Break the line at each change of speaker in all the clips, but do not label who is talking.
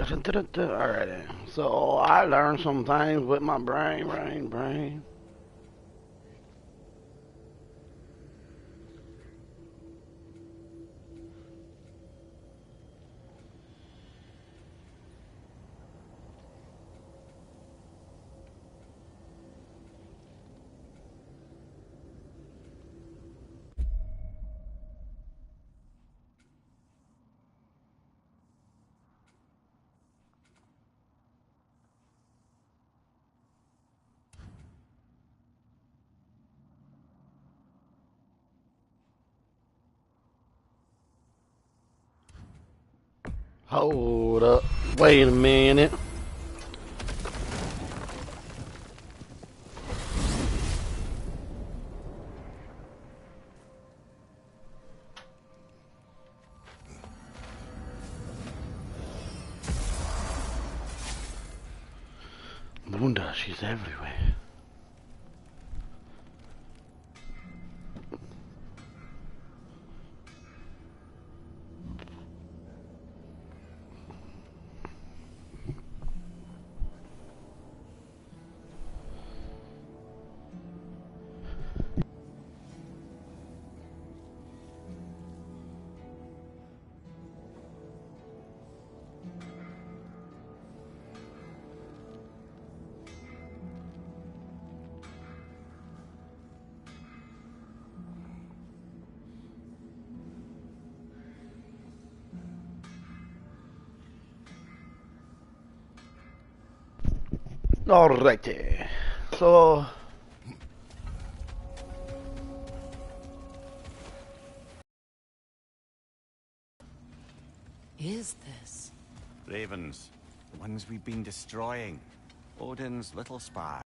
Alright, so I learned some things with my brain. Hold up. Wait a minute. Lunda, she's everywhere. Alrighty. So
Is this?
Ravens, the ones we've been destroying. Odin's little spy.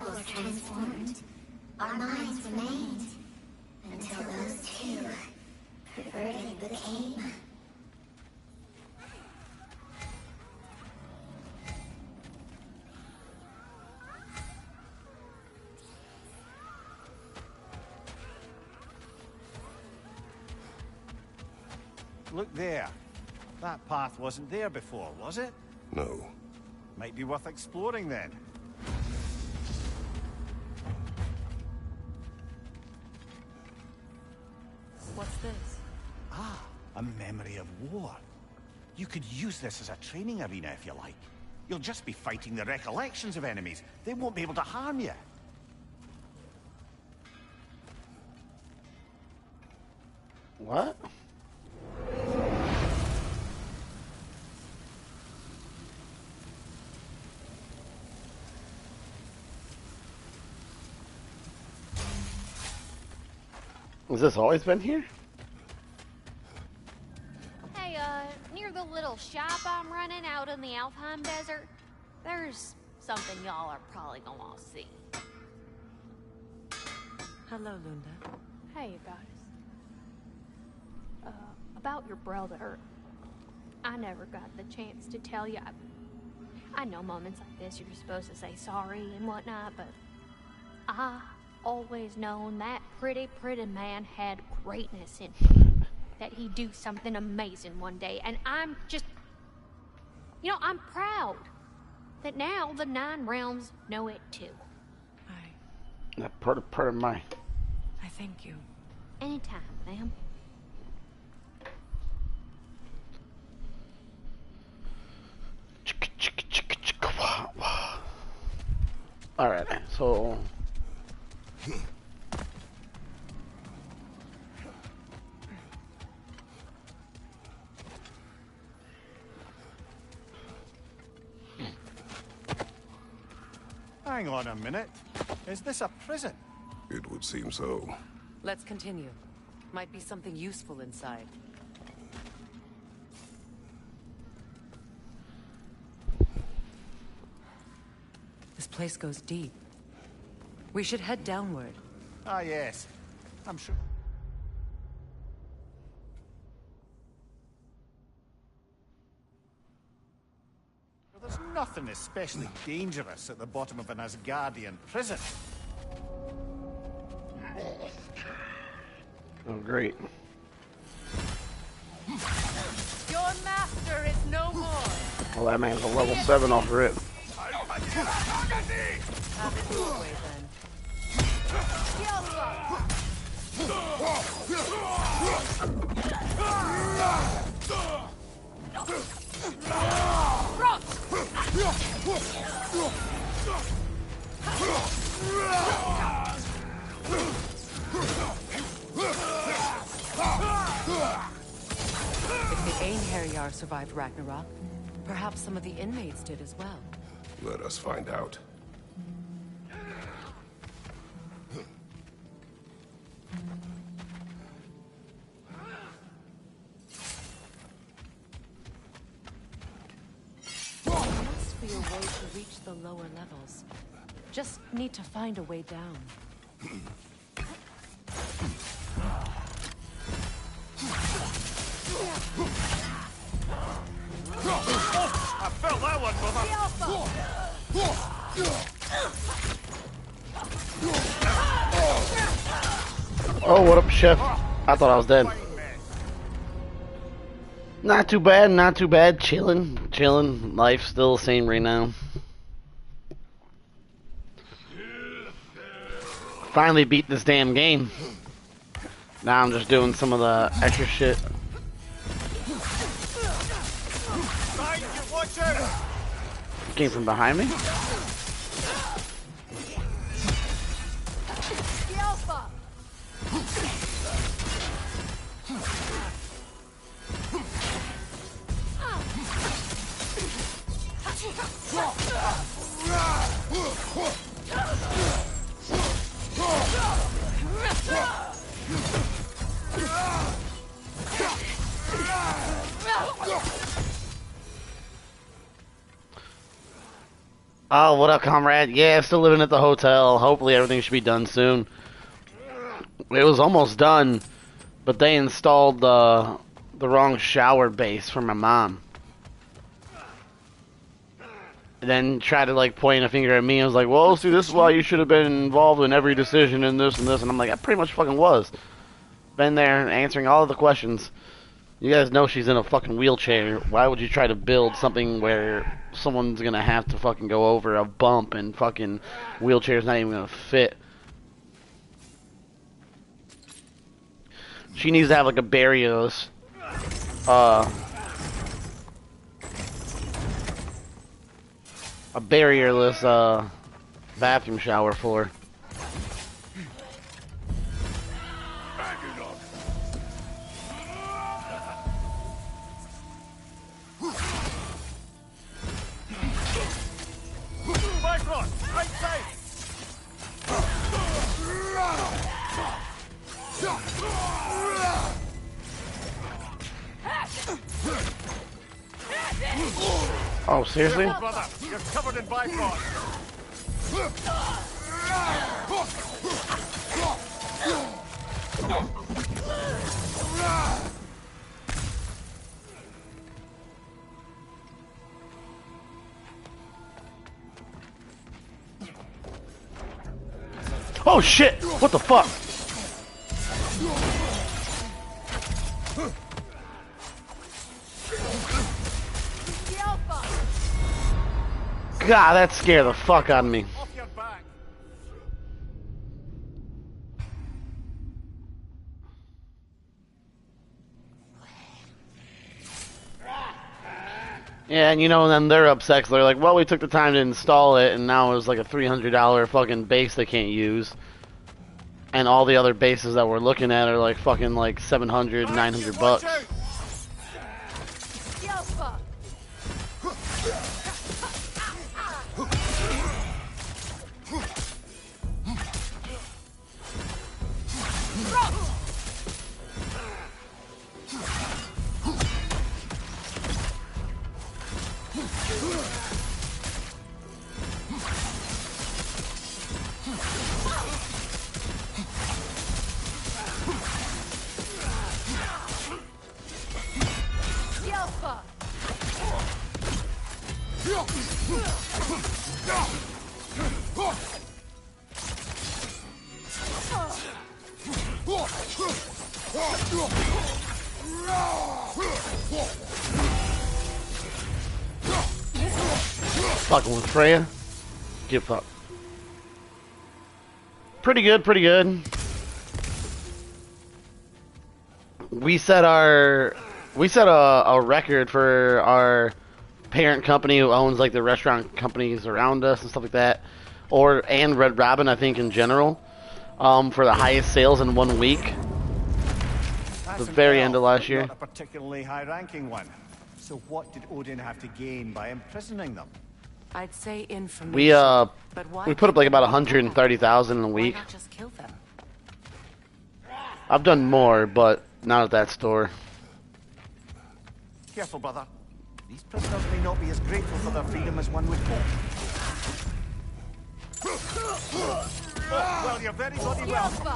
Was transformed. Our minds remained. Until those two perverted became.
Look there. That path wasn't there before, was it?
No.
Might be worth exploring then.
What's this?
Ah, a memory of war. You could use this as a training arena if you like. You'll just be fighting the recollections of enemies. They won't be able to harm you.
what? Has this always been here?
Hey, near the little shop I'm running out in the Alfheim Desert, there's something y'all are probably gonna want to see.
Hello, Lunda.
Hey, you guys. About your brother, I never got the chance to tell you. I know moments like this you're supposed to say sorry and whatnot, but I always known that pretty man had greatness in him. That he'd do something amazing one day, and I'm just... You know, I'm proud that now the Nine Realms know it too.
That part of mine.
I thank you.
Anytime, ma'am.
Alright, so
Hang on a minute. Is this a prison?
It would seem so.
Let's continue. Might be something useful inside. This place goes deep. We should head downward.
Ah, yes. I'm sure. Well, there's nothing especially dangerous at the bottom of an Asgardian prison.
oh great. Well, that man's a level 7 off rip.
Have it your way then. If the Einherjar survived Ragnarok, perhaps some of the inmates did as well.
Let us find out.
There must be a way to reach the lower levels. Just need to find a way down.
I felt that one, brother.
Oh, what up, chef? I thought I was dead. Not too bad, not too bad. Chilling, chilling. Life's still the same right now. Finally beat this damn game. Now I'm just doing some of the extra shit. Came from behind me? Oh, what up, comrade? Yeah, still living at the hotel. Hopefully everything should be done soon. It was almost done, but they installed the wrong shower base for my mom. And then tried to like point a finger at me. I was like, well, see, this is why you should have been involved in every decision in this and this. And I'm like, I pretty much fucking was. Been there answering all of the questions. You guys know she's in a fucking wheelchair. Why would you try to build something where someone's gonna have to fucking go over a bump and fucking wheelchair's not even gonna fit? She needs to have like a barrierless, bathroom shower floor. Oh, seriously?
Brother, you're covered in Bifrost.
Oh shit! What the fuck? God, that scared the fuck out of me.
Off your back.
Yeah, and you know, and then they're upset 'cause they're like, well, we took the time to install it, and now it's like a $300 fucking base they can't use. And all the other bases that we're looking at are like fucking like 700, 900 bucks. Fucking with Freya. Get fucked. Pretty good, pretty good. We set a record for our parent company who owns like the restaurant companies around us and stuff like that, and Red Robin, I think in general, for the highest sales in 1 week. The very end of last year.
Not a particularly high-ranking one. So what did Odin have to gain by imprisoning them?
I'd say information.
We put up like about 130,000 in a week.
Why not just kill them?
I've done more, but not at that store.
Careful, brother. These prisoners may not be as grateful for their freedom as one would hope. Well, you're very bloody welcome.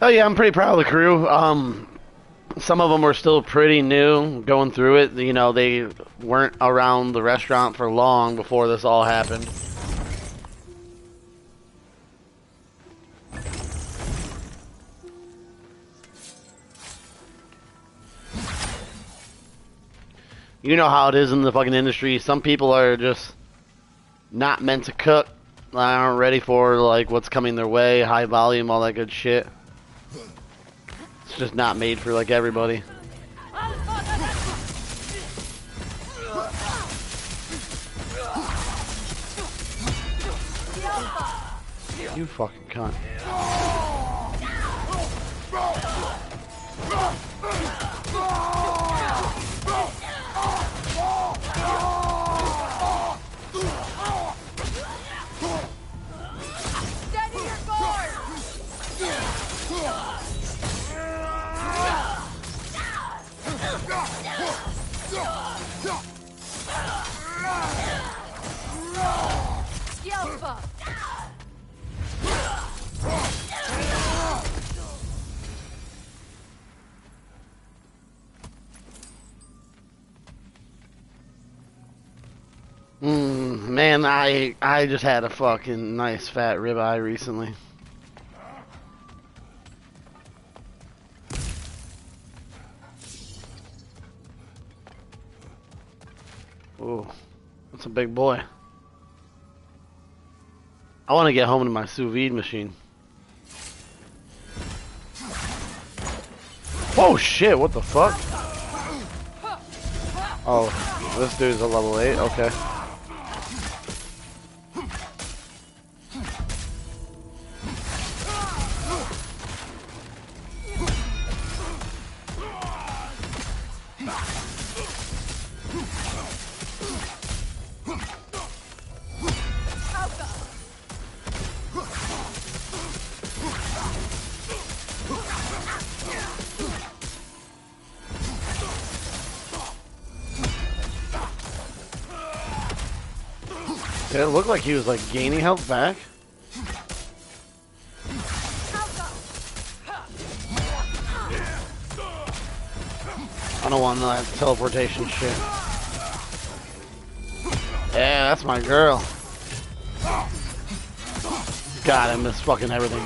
Oh yeah, I'm pretty proud of the crew. Some of them were still pretty new going through it. You know, they weren't around the restaurant for long before this all happened. You know how it is in the fucking industry. Some people are just not meant to cook. Aren't ready for like what's coming their way, high volume, all that good shit. It's just not made for like everybody. You fucking cunt. Man, I just had a fucking nice fat ribeye recently. Ooh, that's a big boy. I want to get home to my sous vide machine. Oh shit, what the fuck? Oh, this dude's a level 8, okay. It looked like he was like gaining health back. I don't want that teleportation shit. Yeah, that's my girl. God, I miss fucking everything.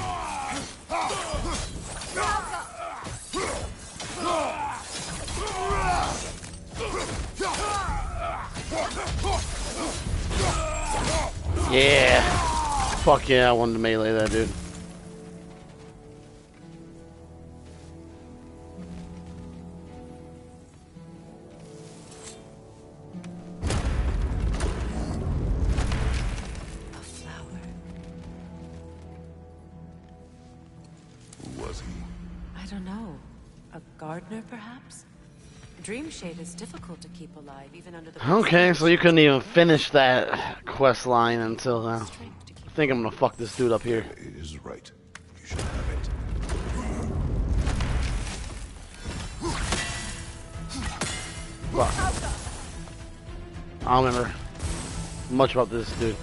Yeah. Fuck yeah, I wanted to melee that dude.
A flower.
Who was he?
I don't know. A gardener, perhaps? Dream Shade is difficult to keep alive, even under the...
Okay, so you couldn't even finish that quest line until now. I think I'm gonna fuck this dude up here.
It is right. You should have it.
Fuck. I don't remember much about this dude.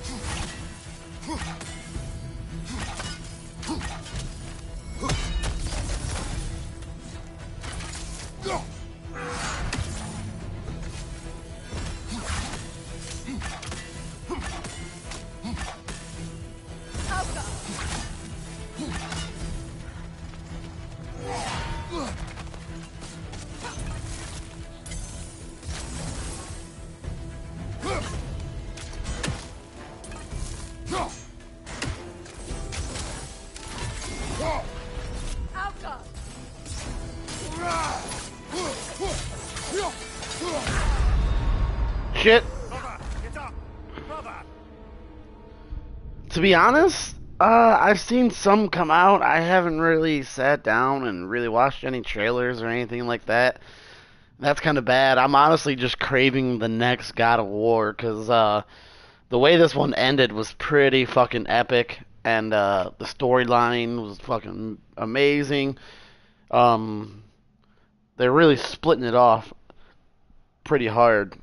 shit.
Brother, get up! Brother!
To be honest, I've seen some come out. I haven't really sat down and really watched any trailers or anything like that. That's kind of bad. I'm honestly just craving the next God of War because the way this one ended was pretty fucking epic, and the storyline was fucking amazing. Um, they're really splitting it off pretty hard.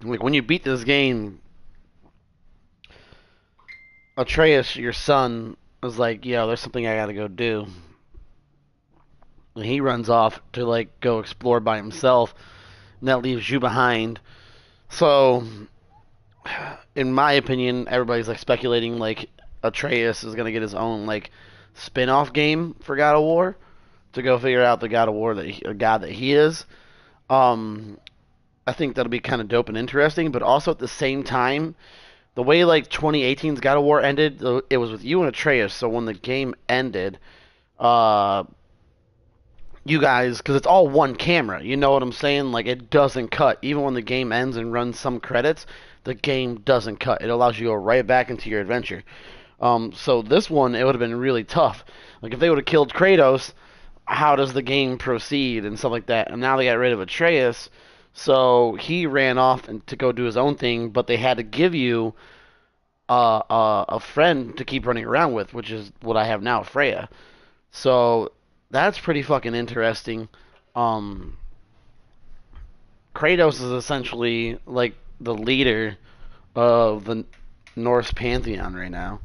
Like when you beat this game, Atreus, your son, was like, "Yo, there's something I gotta go do." And he runs off to like go explore by himself, and that leaves you behind. So, in my opinion, everybody's like speculating like Atreus is gonna get his own like spin-off game for God of War to go figure out the God of War God that he is. Um, I think that'll be kind of dope and interesting, but also at the same time, the way like 2018's God of War ended, it was with you and Atreus. So when the game ended, uh, you guys, because it's all one camera, you know what I'm saying? Like it doesn't cut. Even when the game ends and runs some credits, the game doesn't cut. It allows you to go right back into your adventure. So this one, it would have been really tough. Like if they would have killed Kratos, how does the game proceed and stuff like that? And now they got rid of Atreus, so he ran off and to go do his own thing. But they had to give you a friend to keep running around with, which is what I have now, Freya. So that's pretty fucking interesting. Um, Kratos is essentially like the leader of the Norse pantheon right now.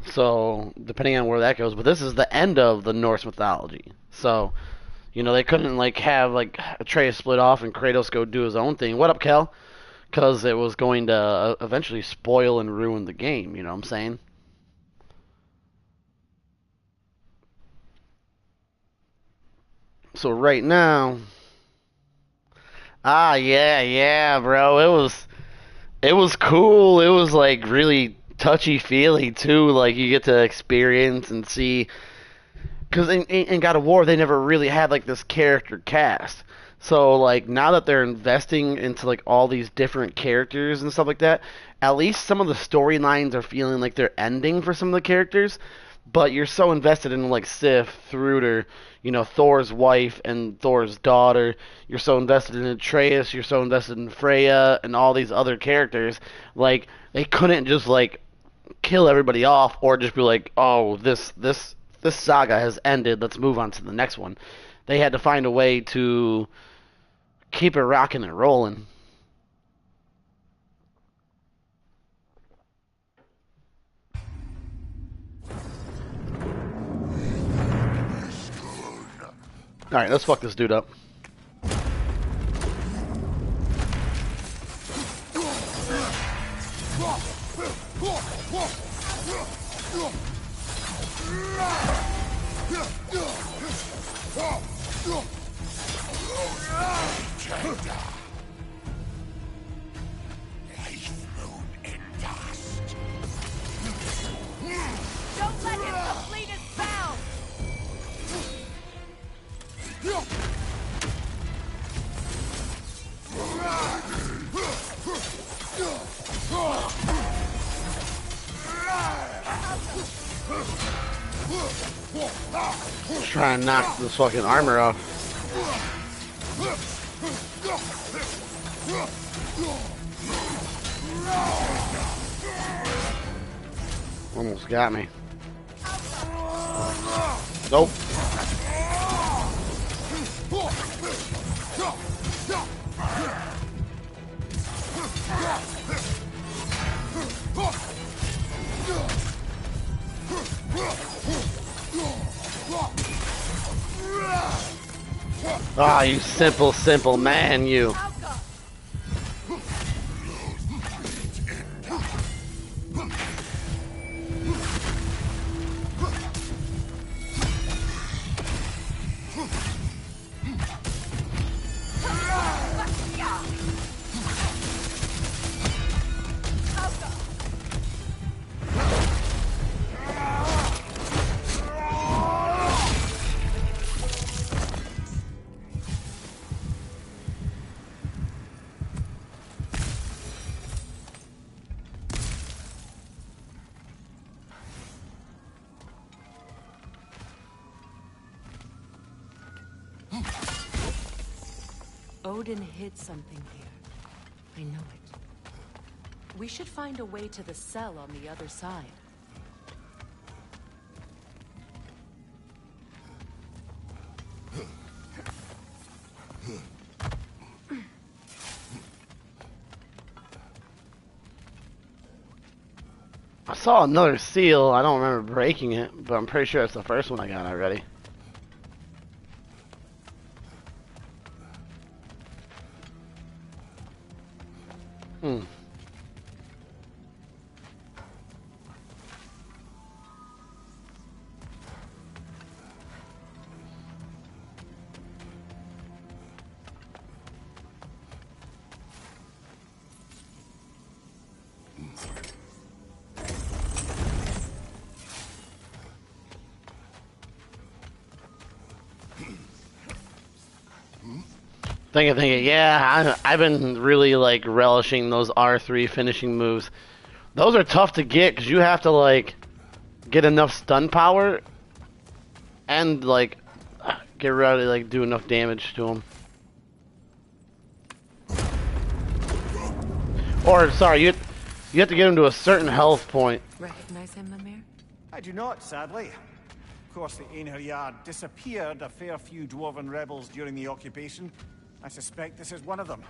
So depending on where that goes, but this is the end of the Norse mythology. So they couldn't like have like Atreus split off and Kratos go do his own thing. What up, Kel? Because it was going to eventually spoil and ruin the game. You know what I'm saying? So right now, yeah, bro. It was cool. It was like really touchy feely too. Like you get to experience and see. Because in God of War, they never really had like this character cast. So like now that they're investing into like all these different characters and stuff like that, at least some of the storylines are feeling like they're ending for some of the characters. But you're so invested in like Sif, Thruder, Thor's wife and Thor's daughter. You're so invested in Atreus. You're so invested in Freya and all these other characters. Like they couldn't just like kill everybody off or just be like, oh, this saga has ended. Let's move on to the next one. They had to find a way to keep it rocking and rolling. All right, let's fuck this dude up.
Don't let him complete his bound!
Just try and knock this fucking armor off. Almost got me. Nope. Ah, you simple man, you.
Odin hid something here. I know it. We should find a way to the cell on the other side.
I saw another seal. I don't remember breaking it, but I'm pretty sure it's the first one I got already. Hmm. Thinking, yeah, I've been really, like, relishing those R3 finishing moves. Those are tough to get, because you have to, like, get enough stun power, and, like, get ready to, like, do enough damage to them. Or, sorry, you have to get them to a certain health point.
Recognize him, Mimir?
I do not, sadly. Of course, the Einherjar disappeared a fair few dwarven rebels during the occupation. I suspect this is one of them.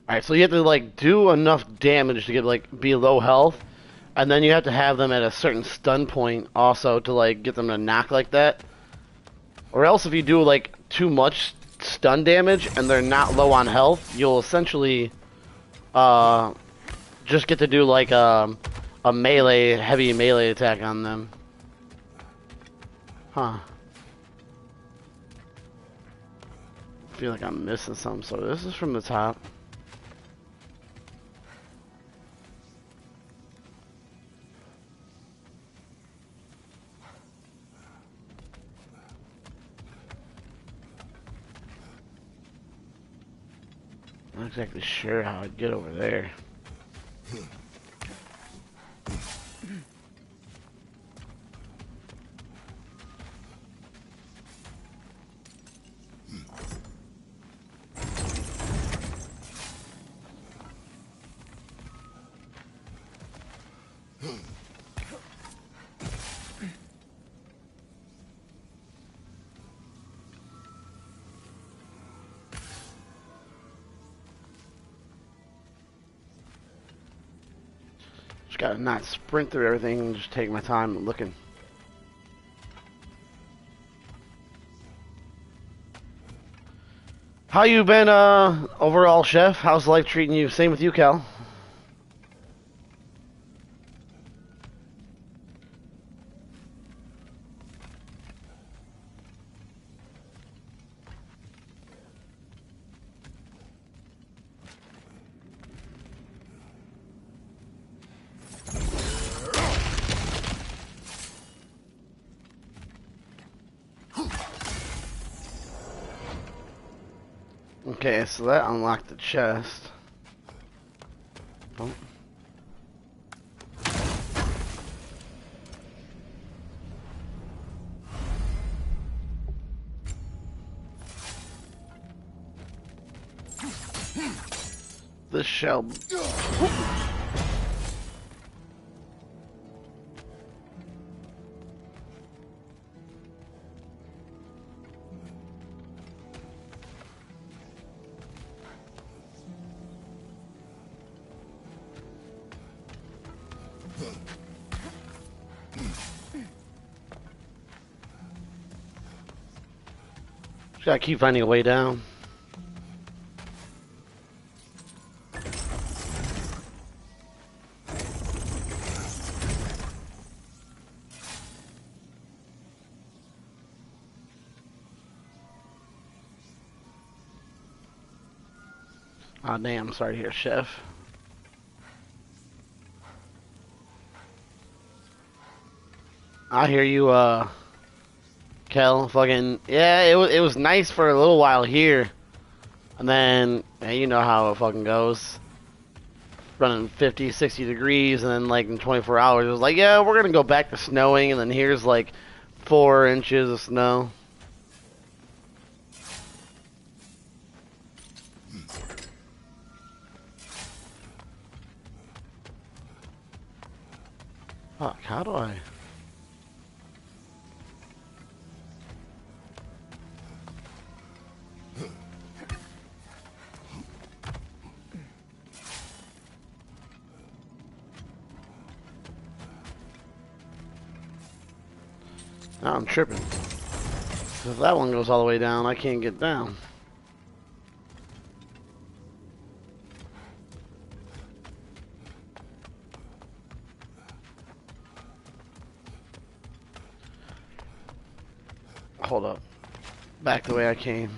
Alright, so you have to, like, do enough damage to get, like, be low health, and then you have to have them at a certain stun point also to, like, get them to knock like that. Or else if you do, like, too much stun damage and they're not low on health, you'll essentially, just get to do, like, a melee, heavy melee attack on them. Huh. I feel like I'm missing something, so this is from the top. I'm not exactly sure how I'd get over there. Just gotta not sprint through everything and just take my time looking. How you been, overall, Chef? How's life treating you? Same with you, Cal. Okay, so that unlocked the chest. Oh. This shell. Just gotta keep finding a way down. Ah, damn, sorry to hear, Chef. I hear you, Kel. Fucking, yeah, it was nice for a little while here. And then, yeah, you know how it fucking goes. Running 50, 60 degrees, and then, like, in 24 hours, it was like, yeah, we're gonna go back to snowing, and then here's, like, 4 inches of snow. Fuck, how do I? Now I'm tripping. If that one goes all the way down, I can't get down. Hold up. Back the way I came.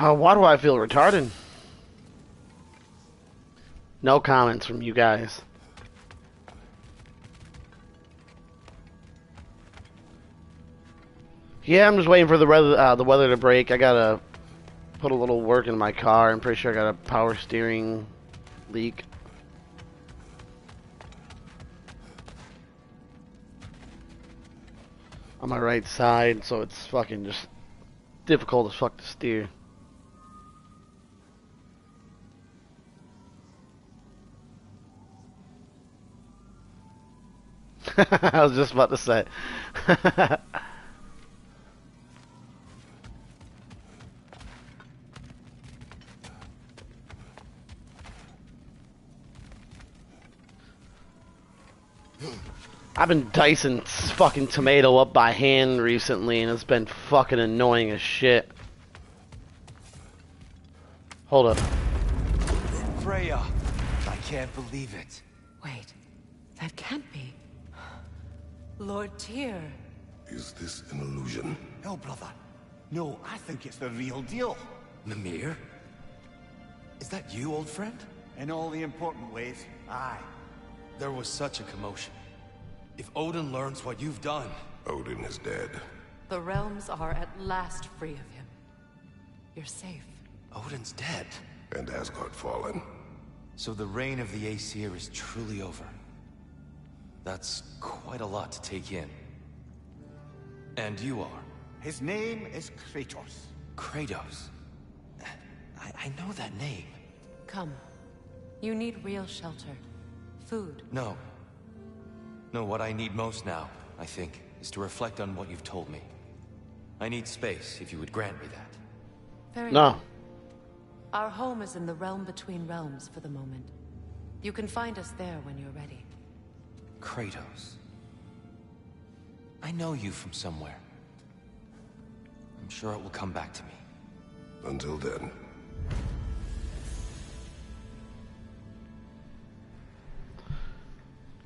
Why do I feel retarded? No comments from you guys. Yeah, I'm just waiting for the weather to break. I gotta put a little work in my car. I'm pretty sure I got a power steering leak. On my right side, so it's fucking just difficult as fuck to steer. I was just about to say. I've been dicing fucking tomato up by hand recently, and it's been fucking annoying as shit. Hold up.
Freya, I can't believe it.
Wait, that can't be. Lord Tyr.
Is this an illusion?
No, brother. No, I think it's the real deal.
Mimir? Is that you, old friend?
In all the important ways, aye.
There was such a commotion. If Odin learns what you've done...
Odin is dead.
The realms are at last free of him. You're safe.
Odin's dead.
And Asgard fallen.
So the reign of the Aesir is truly over. That's quite a lot to take in. And you are?
His name is Kratos.
Kratos. I know that name.
Come. You need real shelter. Food.
No. No, what I need most now, I think, is to reflect on what you've told me. I need space, if you would grant me that.
Very
No.
well. Our home is in the realm between realms for the moment. You can find us there when you're ready.
Kratos. I know you from somewhere. I'm sure it will come back to me.
Until then.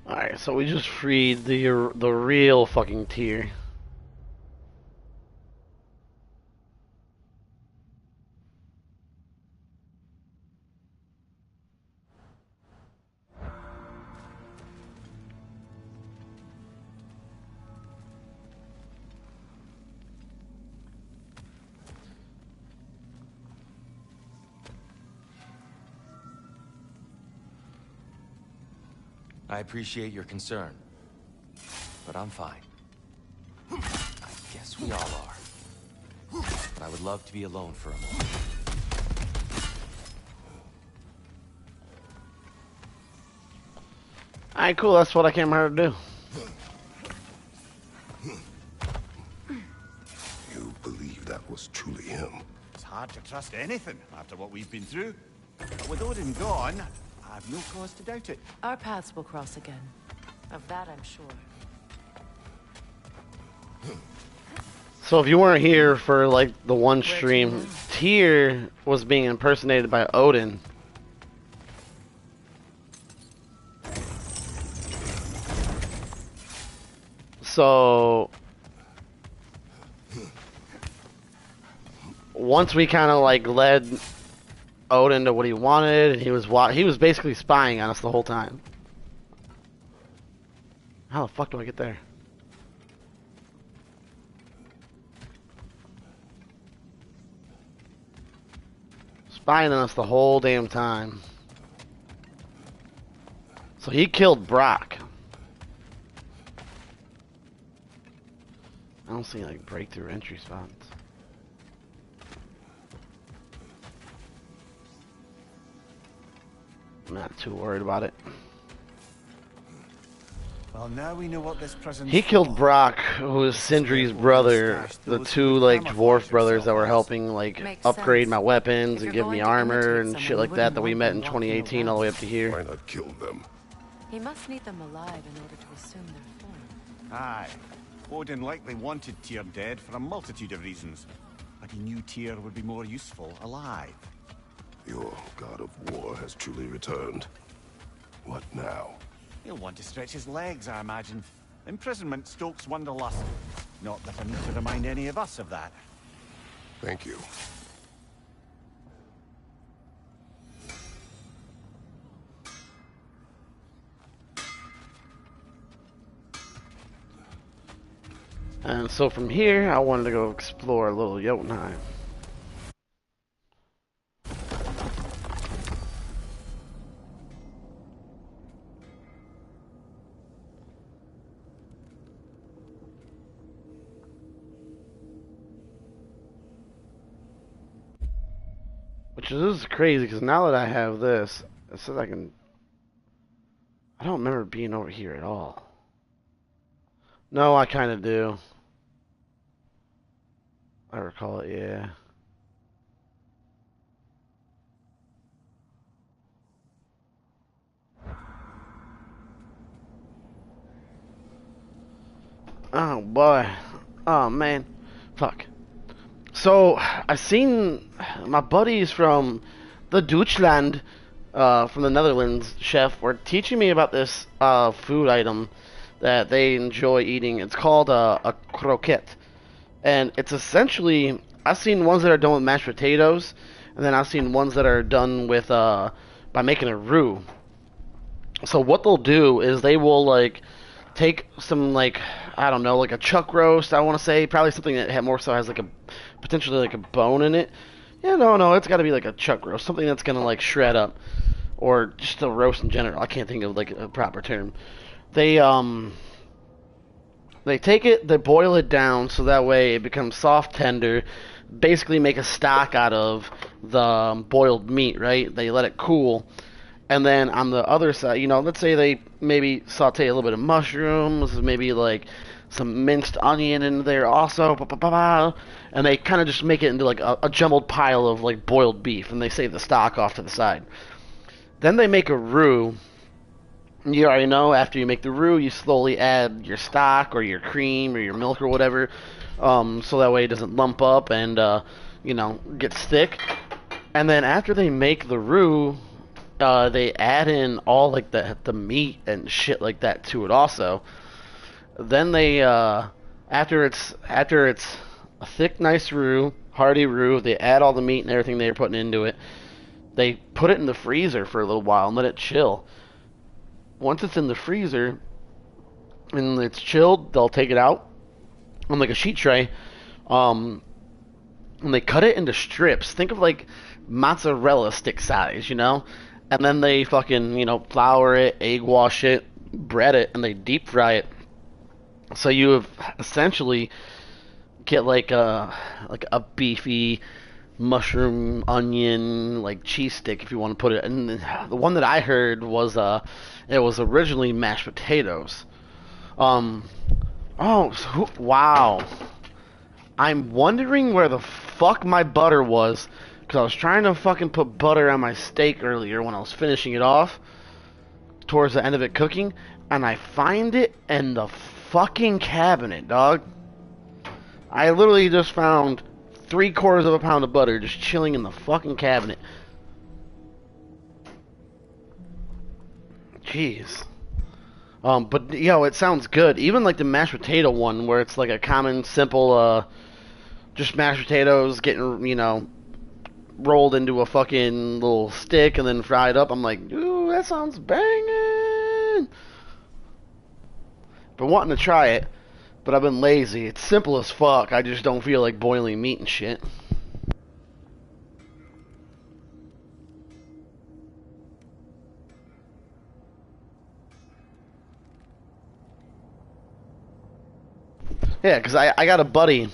Alright, so we just freed the real fucking Tyr.
I appreciate your concern, but I'm fine. I guess we all are. But I would love to be alone for a moment.
Alright, cool, that's what I came here to do.
You believe that was truly him?
It's hard to trust anything after what we've been through. But with Odin gone, I've no cause to doubt it.
Our paths will cross again. Of that I'm sure.
So if you weren't here for like the one stream, Tyr was being impersonated by Odin. So once we kind of like led Odin to what he wanted, and he was basically spying on us the whole time. How the fuck do I get there? Spying on us the whole damn time. So he killed Brock. I don't see like breakthrough entry spots. I'm not too worried about it.
Well, now we know what this prison.
He killed Brock, who was Sindri's brother, the two like dwarf brothers that were helping like upgrade my weapons and give me armor and shit like that we met in 2018 all the way up to here.
Why not kill them?
He must need them alive in order to assume their form.
Aye. Odin likely wanted Tyr dead for a multitude of reasons, but he knew Tyr would be more useful alive.
Your god of war has truly returned. What now?
He'll want to stretch his legs, I imagine. Imprisonment stokes wanderlust. Not that I need to remind any of us of that.
Thank you.
And so from here, I wanted to go explore a little Jotunheim. Which is crazy, because now that I have this, it says I can... I don't remember being over here at all. No, I kind of do. I recall it, yeah. Oh boy. Oh man. Fuck. So, I seen my buddies from the Deutschland, from the Netherlands, chef, were teaching me about this food item that they enjoy eating. It's called a croquette. And it's essentially, I've seen ones that are done with mashed potatoes, and then I've seen ones that are done with, by making a roux. So what they'll do is they will, like, take some, like, I don't know, like a chuck roast, I want to say, probably something that more so has, like, potentially, like, a bone in it. Yeah, no, it's got to be, like, a chuck roast, something that's going to, like, shred up, or just a roast in general. I can't think of, like, a proper term. They take it, they boil it down so that way it becomes soft, tender, basically make a stock out of the boiled meat, right? They let it cool, and then on the other side, you know, let's say they maybe saute a little bit of mushrooms, maybe like some minced onion in there also, and they kind of just make it into like a jumbled pile of like boiled beef, and they save the stock off to the side. Then they make a roux. You already know, after you make the roux, you slowly add your stock or your cream or your milk or whatever, so that way it doesn't lump up and, you know, gets thick. And then after they make the roux, they add in all, like, the meat and shit like that to it also. Then they, after it's a thick, nice roux, hearty roux, they add all the meat and everything they're putting into it. They put it in the freezer for a little while and let it chill. Once it's in the freezer and it's chilled, they'll take it out on like a sheet tray, and they cut it into strips. Think of like mozzarella stick size, you know? And then they fucking, you know, flour it, egg wash it, bread it, and they deep fry it. So you have essentially get like a beefy mushroom, onion, like cheese stick if you want to put it. And the one that I heard was it was originally mashed potatoes. Wow. I'm wondering where the fuck my butter was, because I was trying to fucking put butter on my steak earlier when I was finishing it off towards the end of it cooking, and I find it in the fucking cabinet, dog. I literally just found 3/4 of a pound of butter just chilling in the fucking cabinet. Jeez. But yo, it sounds good. Even like the mashed potato one, where it's like a common, simple, just mashed potatoes getting, rolled into a fucking little stick and then fried up. I'm like, ooh, that sounds banging. Been wanting to try it, but I've been lazy. It's simple as fuck. I just don't feel like boiling meat and shit. Yeah, because I got a buddy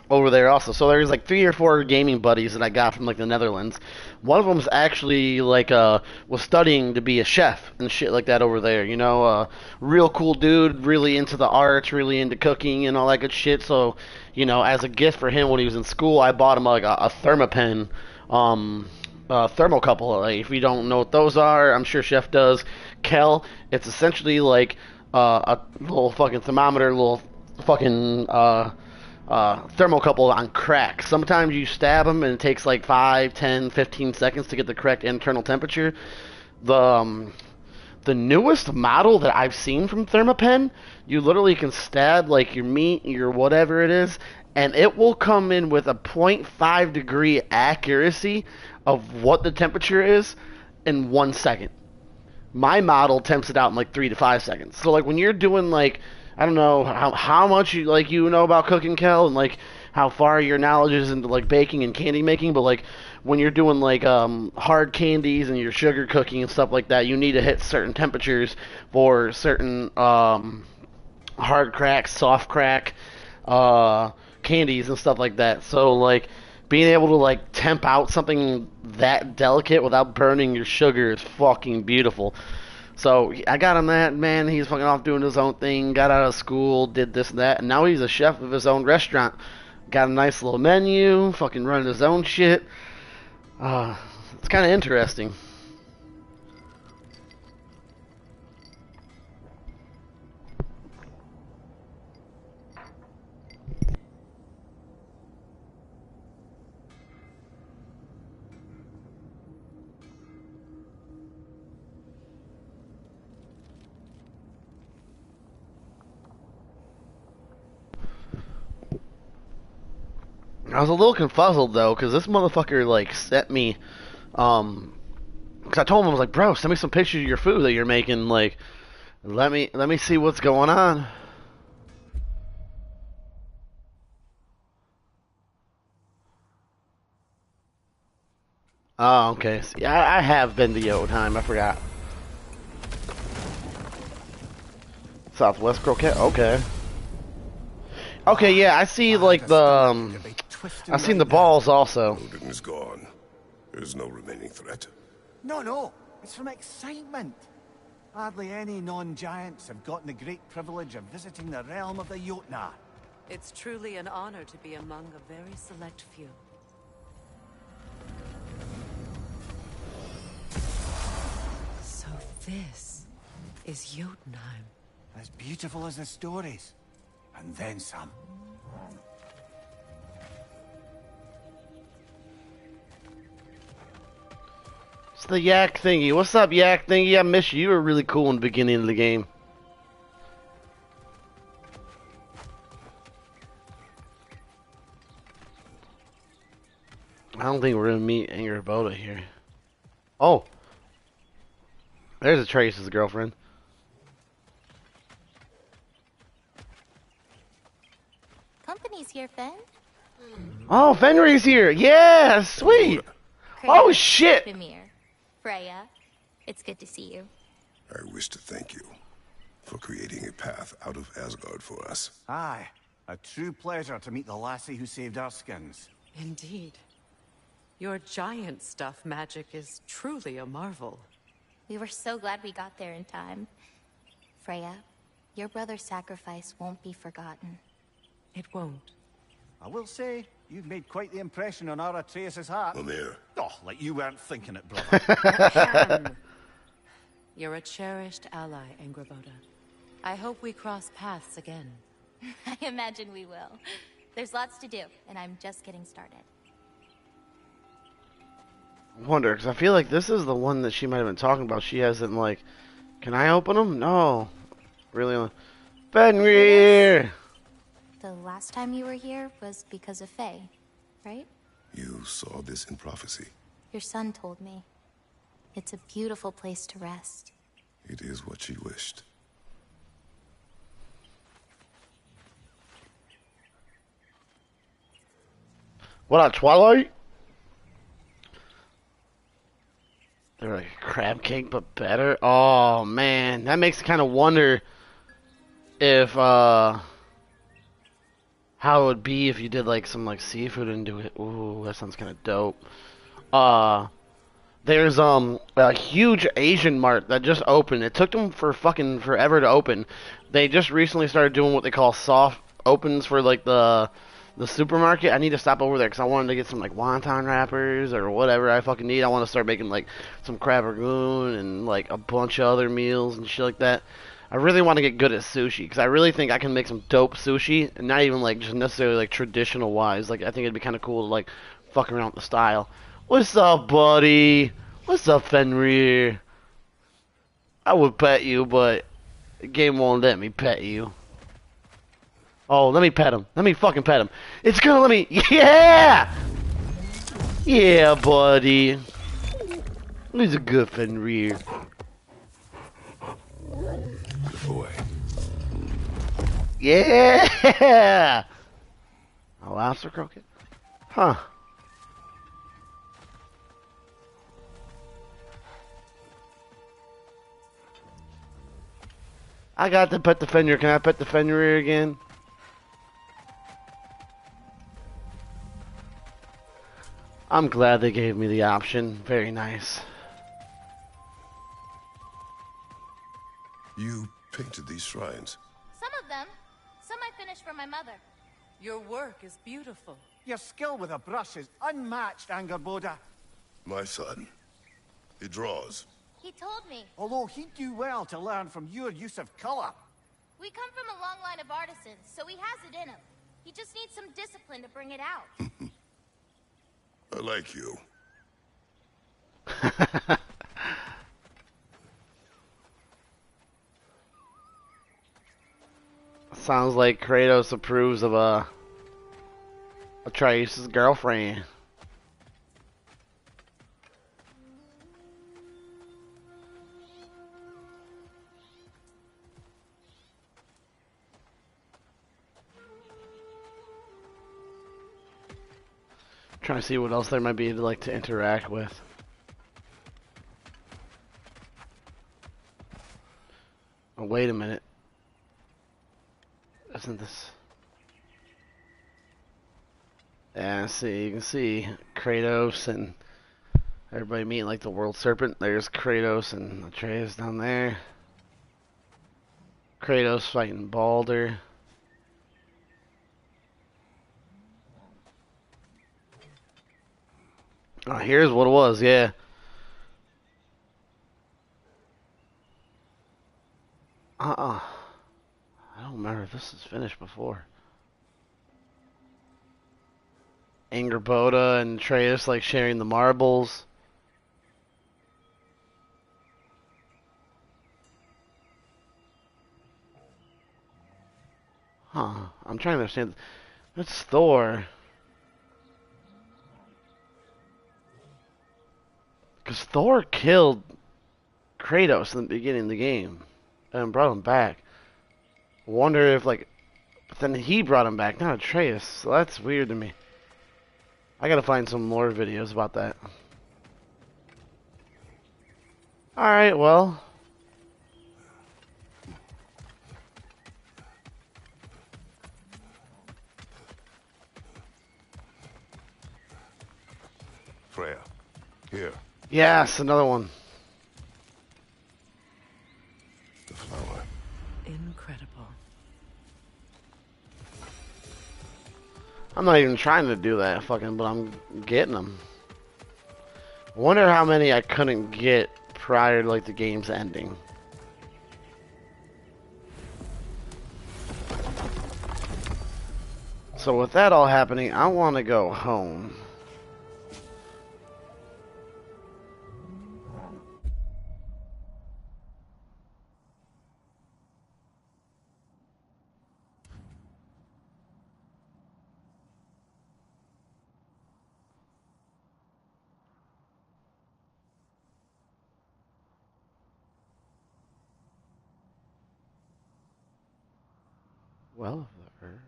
over there also. So there's like 3 or 4 gaming buddies that I got from like the Netherlands. One of them's actually like was studying to be a chef and shit like that over there. Real cool dude, really into the arts, really into cooking and all that good shit. So, as a gift for him when he was in school, I bought him like a thermopen, thermocouple. Like, if you don't know what those are, I'm sure Chef does. Kel, it's essentially like a little fucking thermometer, little fucking thermocouple on crack. Sometimes you stab them and it takes like 5, 10, 15 seconds to get the correct internal temperature. The newest model that I've seen from Thermapen, you literally can stab like your meat, your whatever it is, and it will come in with a 0.5 degree accuracy of what the temperature is in 1 second. My model temps it out in like 3 to 5 seconds. So like when you're doing like, I don't know how much you know about cooking, Kel, and like how far your knowledge is into like baking and candy making, but like when you're doing like hard candies and your sugar cooking and stuff like that, you need to hit certain temperatures for certain hard crack, soft crack candies and stuff like that. So like being able to like temp out something that delicate without burning your sugar is fucking beautiful. So I got him that, man. He's fucking off doing his own thing. Got out of school, did this and that, and now he's a chef of his own restaurant. Got a nice little menu, fucking running his own shit. It's kind of interesting. I was a little confuzzled though, because this motherfucker like sent me, because I told him, I was like, bro, send me some pictures of your food that you're making. Like, let me see what's going on. Oh, okay. See, I have been to Jotunheim. I forgot. Southwest Croquette. Okay. Okay, yeah, I see like the. I've seen the balls also.
Odin is gone. There's no remaining threat.
No. It's from excitement. Hardly any non-giants have gotten the great privilege of visiting the realm of the Jotnar.
It's truly an honor to be among a very select few. So this is Jotunheim.
As beautiful as the stories. And then some.
It's the yak thingy. What's up, yak thingy? I miss you. You were really cool in the beginning of the game. I don't think we're gonna meet Angerboda here. Oh, there's a Trace's girlfriend.
Company's here, Fen.
Oh, Fenrir's here. Yeah, sweet. Oh shit.
Mimir. Freya, it's good to see you.
I wish to thank you for creating a path out of Asgard for us.
Aye, a true pleasure to meet the lassie who saved our skins.
Indeed. Your giant stuff magic is truly a marvel.
We were so glad we got there in time. Freya, your brother's sacrifice won't be forgotten.
It won't.
I will say, you've made quite the impression on our Atreus' heart.
Mimir.
Oh, like you weren't thinking it, brother.
You're a cherished ally, Angerboda. I hope we cross paths again.
I imagine we will. There's lots to do, and I'm just getting started.
I wonder, because I feel like this is the one that she might have been talking about. She hasn't, like... Can I open them? No. Really? Fenrir!
The last time you were here was because of Faye, right?
You saw this in prophecy.
Your son told me. It's a beautiful place to rest.
It is what she wished.
What up, Twilight? They're like crab cake, but better. Oh man, that makes me kind of wonder if how it would be if you did like some like seafood into it. Ooh, that sounds kind of dope. There's a huge Asian mart that just opened. It took them for fucking forever to open. They just recently started doing what they call soft opens for like the supermarket. I need to stop over there because I wanted to get some like wonton wrappers or whatever I fucking need. I want to start making like some crab rangoon and like a bunch of other meals and shit like that. I really want to get good at sushi because I really think I can make some dope sushi and not even like just necessarily like traditional wise. Like I think it'd be kind of cool to like fuck around with the style. What's up, buddy? What's up, Fenrir? I would pet you, but the game won't let me pet you. Oh, let me pet him. Let me fucking pet him. It's gonna let me. Yeah! Yeah, buddy. He's a good Fenrir.
Good boy.
Yeah! A lobster croquette? Huh. I got to pet the Fenrir. Can I pet the Fenrir again? I'm glad they gave me the option. Very nice.
You painted these shrines.
Some of them. Some I finished for my mother.
Your work is beautiful.
Your skill with a brush is unmatched, Angerboda.
My son. He draws.
He told me.
Although he'd do well to learn from your use of color.
We come from a long line of artisans, so he has it in him. He just needs some discipline to bring it out.
I like you.
Sounds like Kratos approves of Atreus' girlfriend. Trying to see what else there might be to like to interact with. Oh, wait a minute. Isn't this? Yeah, see, you can see Kratos and everybody meeting like the World Serpent. There's Kratos and Atreus down there. Kratos fighting Baldur. Oh, here's what it was, yeah. I don't remember if this is finished before. Angerboda and Atreus like sharing the marbles. Huh. I'm trying to understand. That's Thor. Because Thor killed Kratos in the beginning of the game and brought him back. Wonder if, like, but then he brought him back, not Atreus. So that's weird to me. I gotta find some more videos about that. Alright, well.
Freya. Here.
Yes, another one.
The flower.
Incredible.
I'm not even trying to do that, fucking, but I'm getting them. I wonder how many I couldn't get prior to, like, the game's ending. So with that all happening, I want to go home. Well of the earth.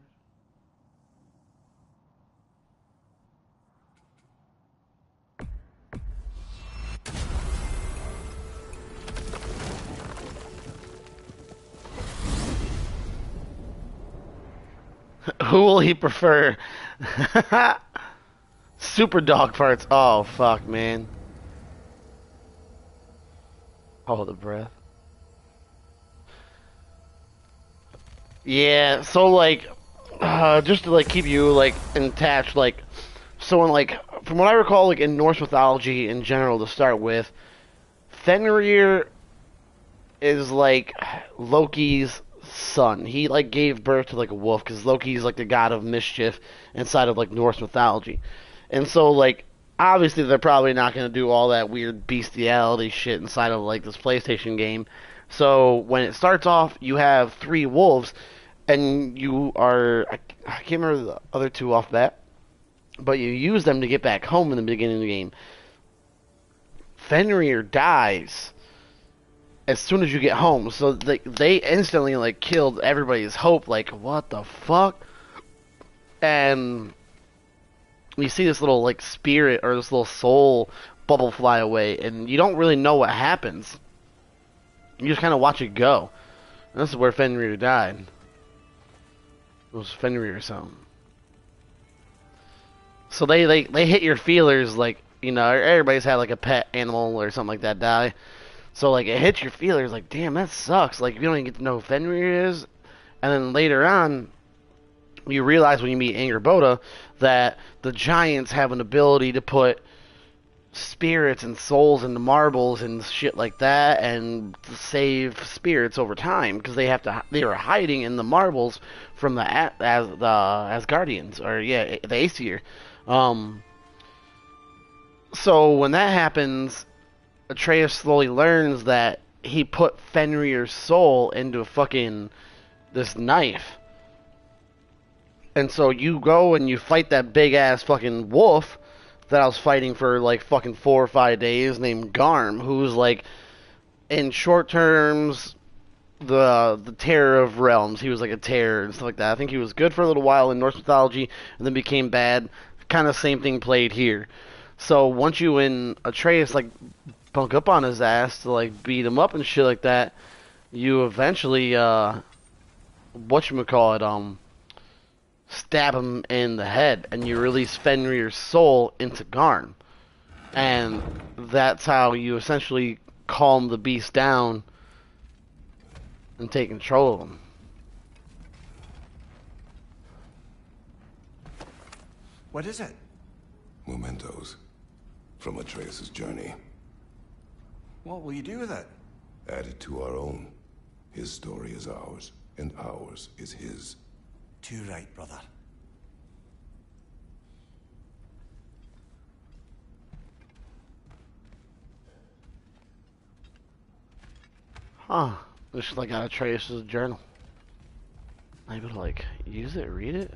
Who will he prefer? Super dog parts. Oh, fuck, man. Hold the breath. Yeah, so, like, just to, like, keep you, like, attached, like, so in, like, from what I recall, like, in Norse mythology in general to start with, Fenrir is, like, Loki's son. He, like, gave birth to, like, a wolf, because Loki's, like, the god of mischief inside of, like, Norse mythology. And so, like, obviously they're probably not going to do all that weird bestiality shit inside of, like, this PlayStation game. So when it starts off, you have three wolves, and you are, I can't remember the other two off bat, but you use them to get back home in the beginning of the game. Fenrir dies as soon as you get home, so they instantly, like, killed everybody's hope. Like, what the fuck? And you see this little, like, spirit or this little soul bubble fly away, and you don't really know what happens. You just kind of watch it go. And this is where Fenrir died. It was Fenrir or something. So they hit your feelers, like, you know, everybody's had, like, a pet animal or something like that die. So, like, it hits your feelers, like, damn, that sucks. Like, you don't even get to know who Fenrir is. And then later on, you realize when you meet Angerboda that the giants have an ability to put spirits and souls into marbles and shit like that, and save spirits over time because they are hiding in the marbles from the Asgardians, or yeah, the Aesir. So when that happens, Atreus slowly learns that he put Fenrir's soul into a fucking this knife. And so you go and you fight that big ass fucking wolf that I was fighting for like fucking 4 or 5 days, named Garm, who's like, in short terms, the terror of realms. He was like a terror and stuff like that. I think he was good for a little while in Norse mythology and then became bad. Kind of same thing played here. So once you and Atreus like bunk up on his ass to like beat him up and shit like that, you eventually whatchamacallit, stab him in the head, and you release Fenrir's soul into Garn. And that's how you essentially calm the beast down and take control of him.
What is it?
Mementos from Atreus' journey.
What will you do with it?
Add it to our own. His story is ours, and ours is his.
Too right, brother.
Huh. This is like out of Atreus' journal. I'm able to like use it, read it?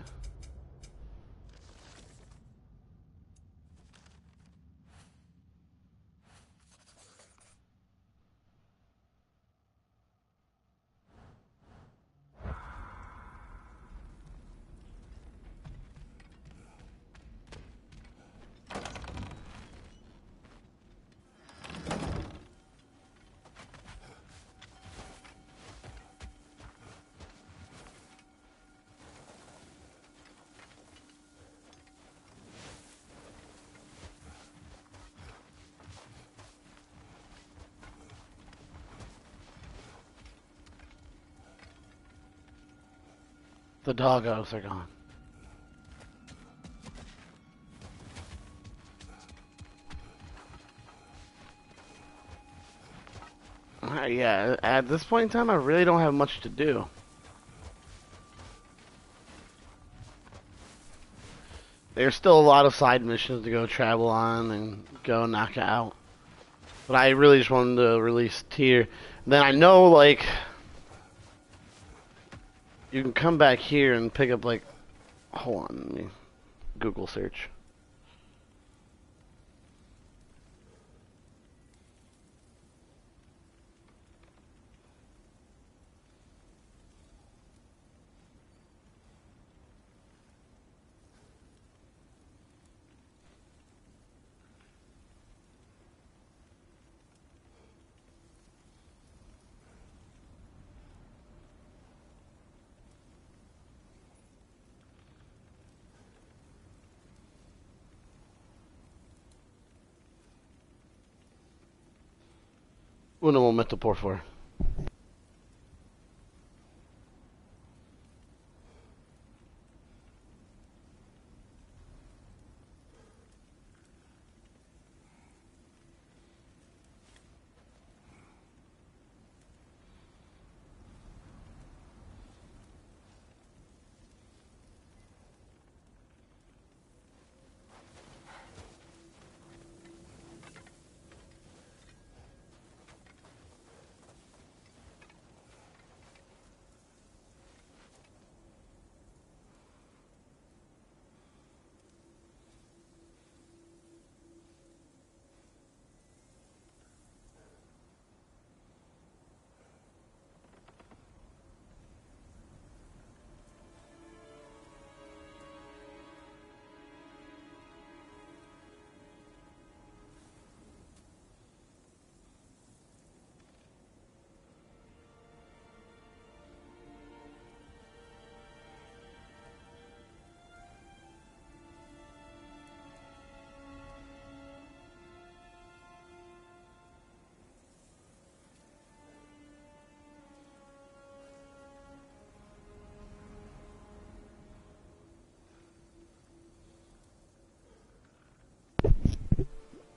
The doggos are gone. Yeah, at this point in time, I really don't have much to do. There's still a lot of side missions to go travel on and go knock out. But I really just wanted to release Tyr. Then I know, like, you can come back here and pick up, like, hold on, let me Google search. Uno momento, por favor.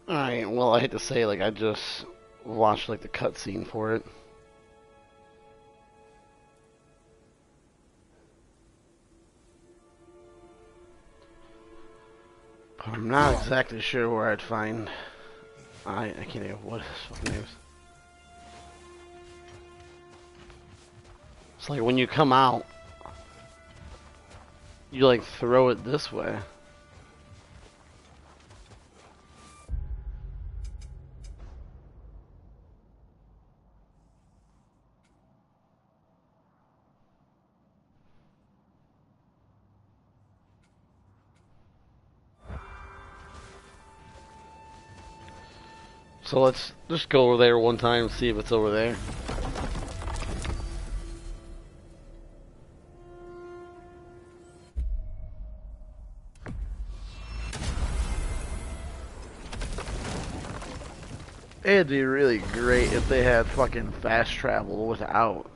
Alright, well, I hate to say, like, I just watched, like, the cutscene for it. But I'm not exactly sure where I'd find... I can't think of what his fucking name is. It's like when you come out, you, like, throw it this way. So let's just go over there one time and see if it's over there. It'd be really great if they had fucking fast travel without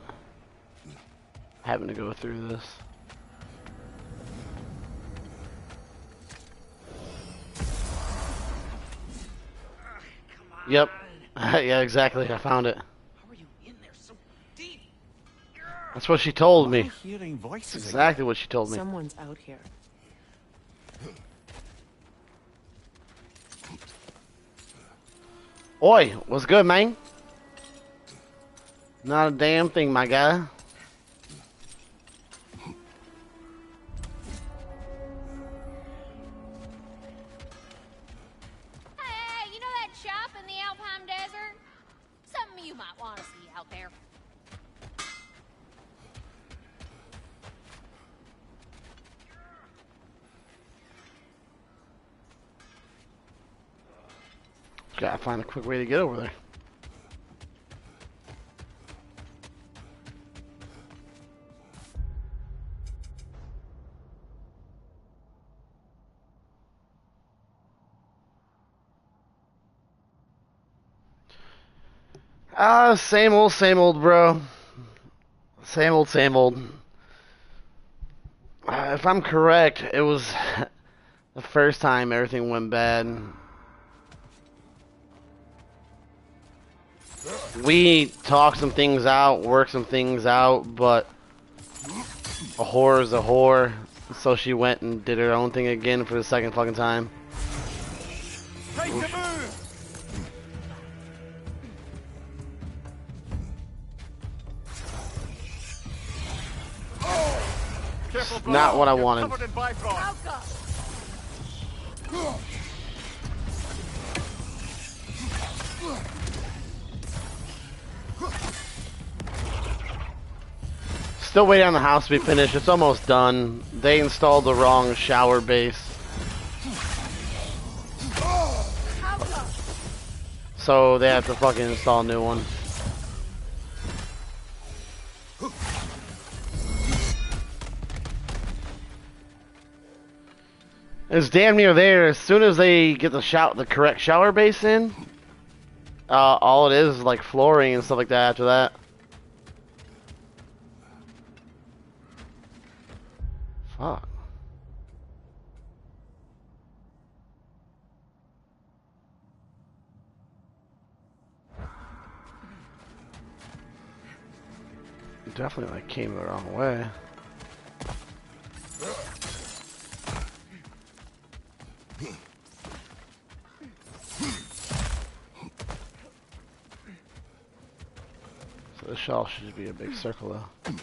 having to go through this. Yep. Yeah, exactly. I found it.
How are you in there so deep?
That's what she told me.
I'm hearing voices
That's
again.
exactly what she told me.
Someone's out here.
Oi, what's good, man? Not a damn thing, my guy.
Hey, you know that shop in the Alpine Desert? Something you might want to see out there.
Gotta find a quick way to get over there. Same old, bro. Same old, same old. If I'm correct, it was the first time everything went bad. We talked some things out, worked some things out, but a whore is a whore. So she went and did her own thing again for the second fucking time.
Time to move! Careful, bro.
Not what I
You're
wanted.
covered in Bifrost.
Still waiting on the house to be finished. It's almost done. They installed the wrong shower base. So they have to fucking install a new one. It's damn near there. As soon as they get the correct shower base in, All it is like flooring and stuff like that after that. Fuck. Definitely like came the wrong way. So the shell should be a big circle though.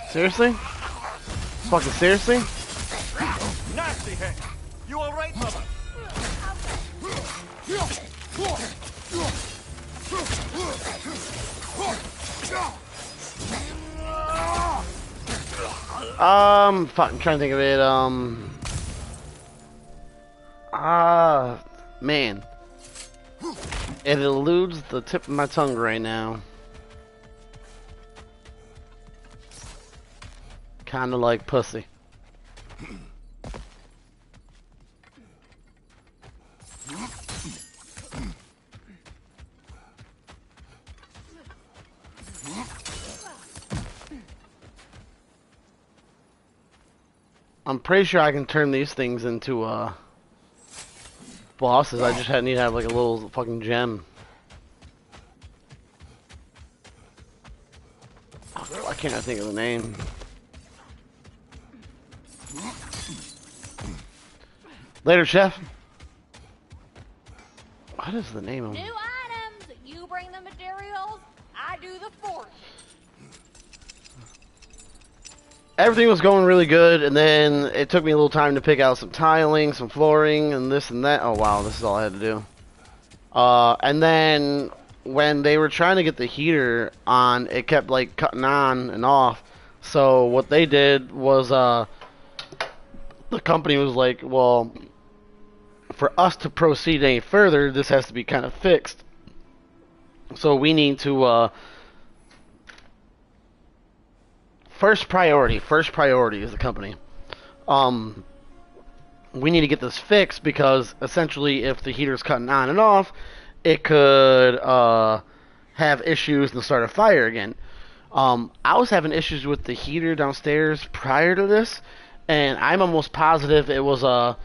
Seriously? Fucking seriously?
Nasty hit. You all right, mother?
Fuck, I'm trying to think of it, man. It eludes the tip of my tongue right now. Kinda like pussy. I'm pretty sure I can turn these things into, bosses. I just need to have like a little fucking gem. Why can't I think of the name? Later, chef. What is the name of
New
it?
items. You bring the materials. I do the fork.
Everything was going really good, and then it took me a little time to pick out some tiling, some flooring, and this and that. Oh wow, this is all I had to do. And then when they were trying to get the heater on, it kept like cutting on and off. So what they did was, the company was like, well, for us to proceed any further, this has to be kind of fixed. So we need to, first priority is the company. We need to get this fixed because essentially if the heater's cutting on and off, it could have issues and start a fire again. I was having issues with the heater downstairs prior to this, and I'm almost positive it was I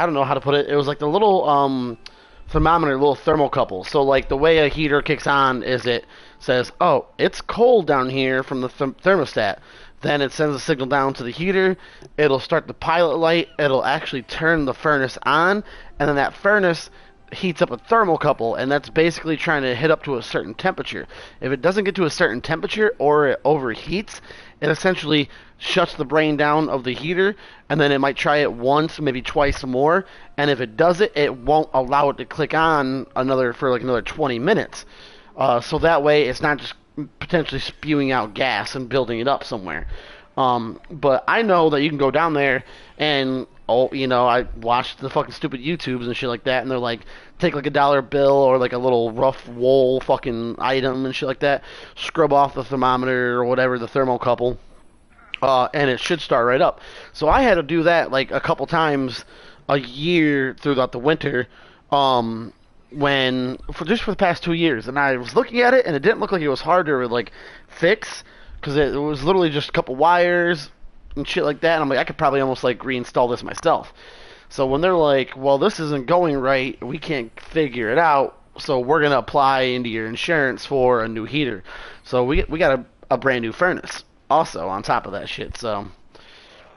don't know how to put it. It was like the little thermometer, little thermocouple. So like the way a heater kicks on is it says, oh, it's cold down here from the thermostat. Then it sends a signal down to the heater. It'll start the pilot light. It'll actually turn the furnace on, and then that furnace heats up a thermocouple, and that's basically trying to hit up to a certain temperature. If it doesn't get to a certain temperature or it overheats, it essentially shuts the brain down of the heater, and then it might try it once, maybe twice more, and if it does it, it won't allow it to click on for another 20 minutes. So that way it's not just potentially spewing out gas and building it up somewhere. But I know that you can go down there and, I watched the fucking stupid YouTubes and shit like that, and they're like, take like $1 bill or like a little rough wool fucking item and shit like that, scrub off the thermometer or whatever, the thermocouple, and it should start right up. So I had to do that like a couple times a year throughout the winter, for the past 2 years, and I was looking at it, and it didn't look like it was hard to like fix, because it was literally just a couple wires and shit like that. And I'm like, I could probably almost like reinstall this myself. So when they're like, well, this isn't going right, we can't figure it out, so we're gonna apply into your insurance for a new heater. So we got a brand new furnace also on top of that shit. So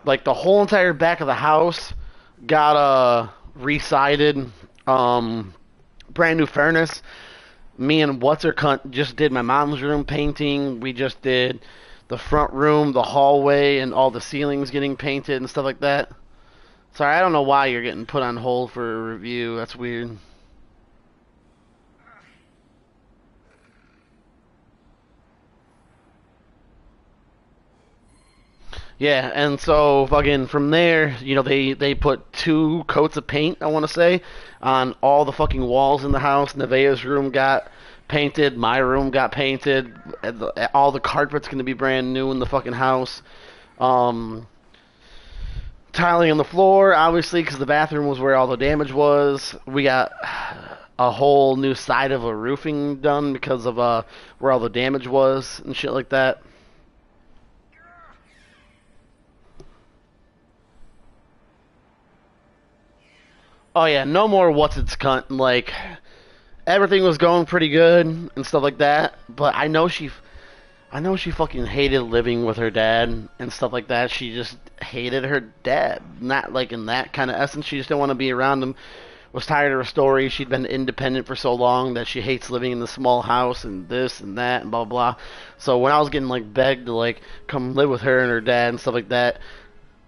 like the whole entire back of the house got re-sided. Brand new furnace. Me and What's-Her-Cunt just did my mom's room painting. We just did the front room, the hallway, and all the ceilings getting painted and stuff like that. Sorry, I don't know why you're getting put on hold for a review. That's weird. Yeah, and so fucking from there, they put 2 coats of paint, I want to say, on all the fucking walls in the house. Nevaeh's room got painted, my room got painted, all the carpet's gonna be brand new in the fucking house. Tiling on the floor, obviously, because the bathroom was where all the damage was. We got a whole new side of a roofing done because of where all the damage was and shit like that. Oh yeah, no more what's its cunt. Like everything was going pretty good and stuff like that, but I know she fucking hated living with her dad and stuff like that. She just hated her dad. Not like in that kind of essence. She just didn't want to be around him. Was tired of her story. She'd been independent for so long that she hates living in the small house and this and that and blah blah. So when I was getting like begged to like come live with her and her dad and stuff like that,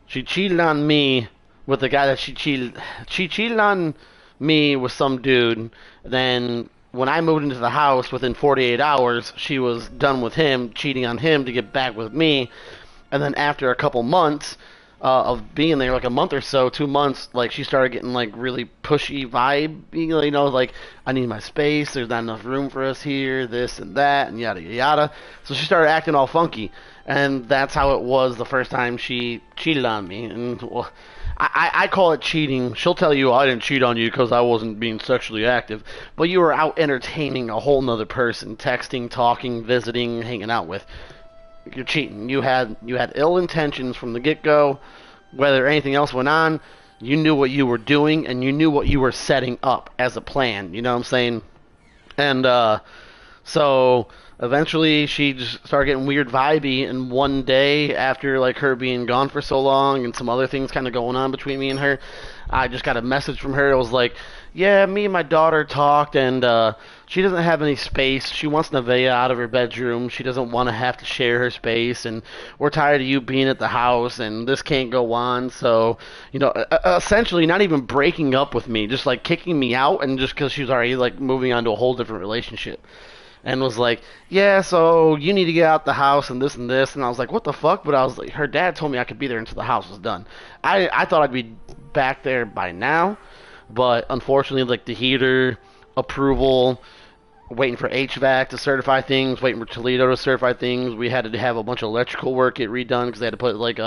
she cheated on me with the guy that she cheated on me with some dude. Then when I moved into the house within 48 hours, she was done with him, cheating on him to get back with me. And then after a couple months of being there, like a month or so, 2 months, like she started getting like really pushy vibe, you know, like I need my space. There's not enough room for us here, this and that, and yada yada. So she started acting all funky, and that's how it was the first time she cheated on me. And well, I call it cheating. She'll tell you I didn't cheat on you because I wasn't being sexually active, but you were out entertaining a whole nother person, texting, talking, visiting, hanging out with. You're cheating. You had ill intentions from the get go. Whether anything else went on, you knew what you were doing and you knew what you were setting up as a plan. You know what I'm saying? And so eventually she just started getting weird vibey, and one day after like her being gone for so long and some other things kind of going on between me and her, I just got a message from her. It was like, yeah, me and my daughter talked, and she doesn't have any space. She wants Nevaeh out of her bedroom. She doesn't want to have to share her space, and we're tired of you being at the house, and this can't go on. So, you know, essentially not even breaking up with me, just like kicking me out, and just because she was already like moving on to a whole different relationship. And was like, yeah, so you need to get out the house and this and this. And I was like, what the fuck? But I was like, her dad told me I could be there until the house was done. I thought I'd be back there by now, but unfortunately, like the heater approval, waiting for HVAC to certify things, waiting for Toledo to certify things. We had to have a bunch of electrical work get redone because they had to put like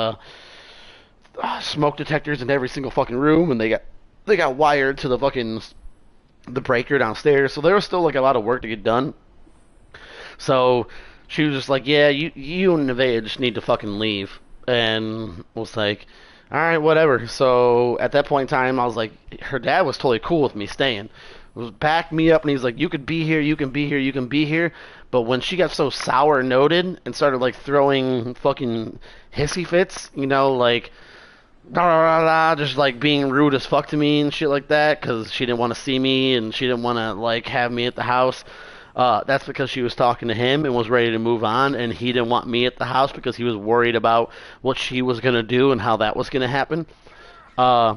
smoke detectors in every single fucking room, and they got wired to the breaker downstairs. So there was still like a lot of work to get done. So she was just like, yeah, you and Nevaeh just need to fucking leave. And was like, all right, whatever. So at that point in time, I was like, her dad was totally cool with me staying. Was backed me up, and he's like, you could be here, you can be here, you can be here. But when she got so sour noted and started like throwing fucking hissy fits, you know, like just like being rude as fuck to me and shit like that, because she didn't want to see me and she didn't want to like have me at the house. That's because she was talking to him and was ready to move on, and he didn't want me at the house because he was worried about what she was gonna do and how that was gonna happen. Uh,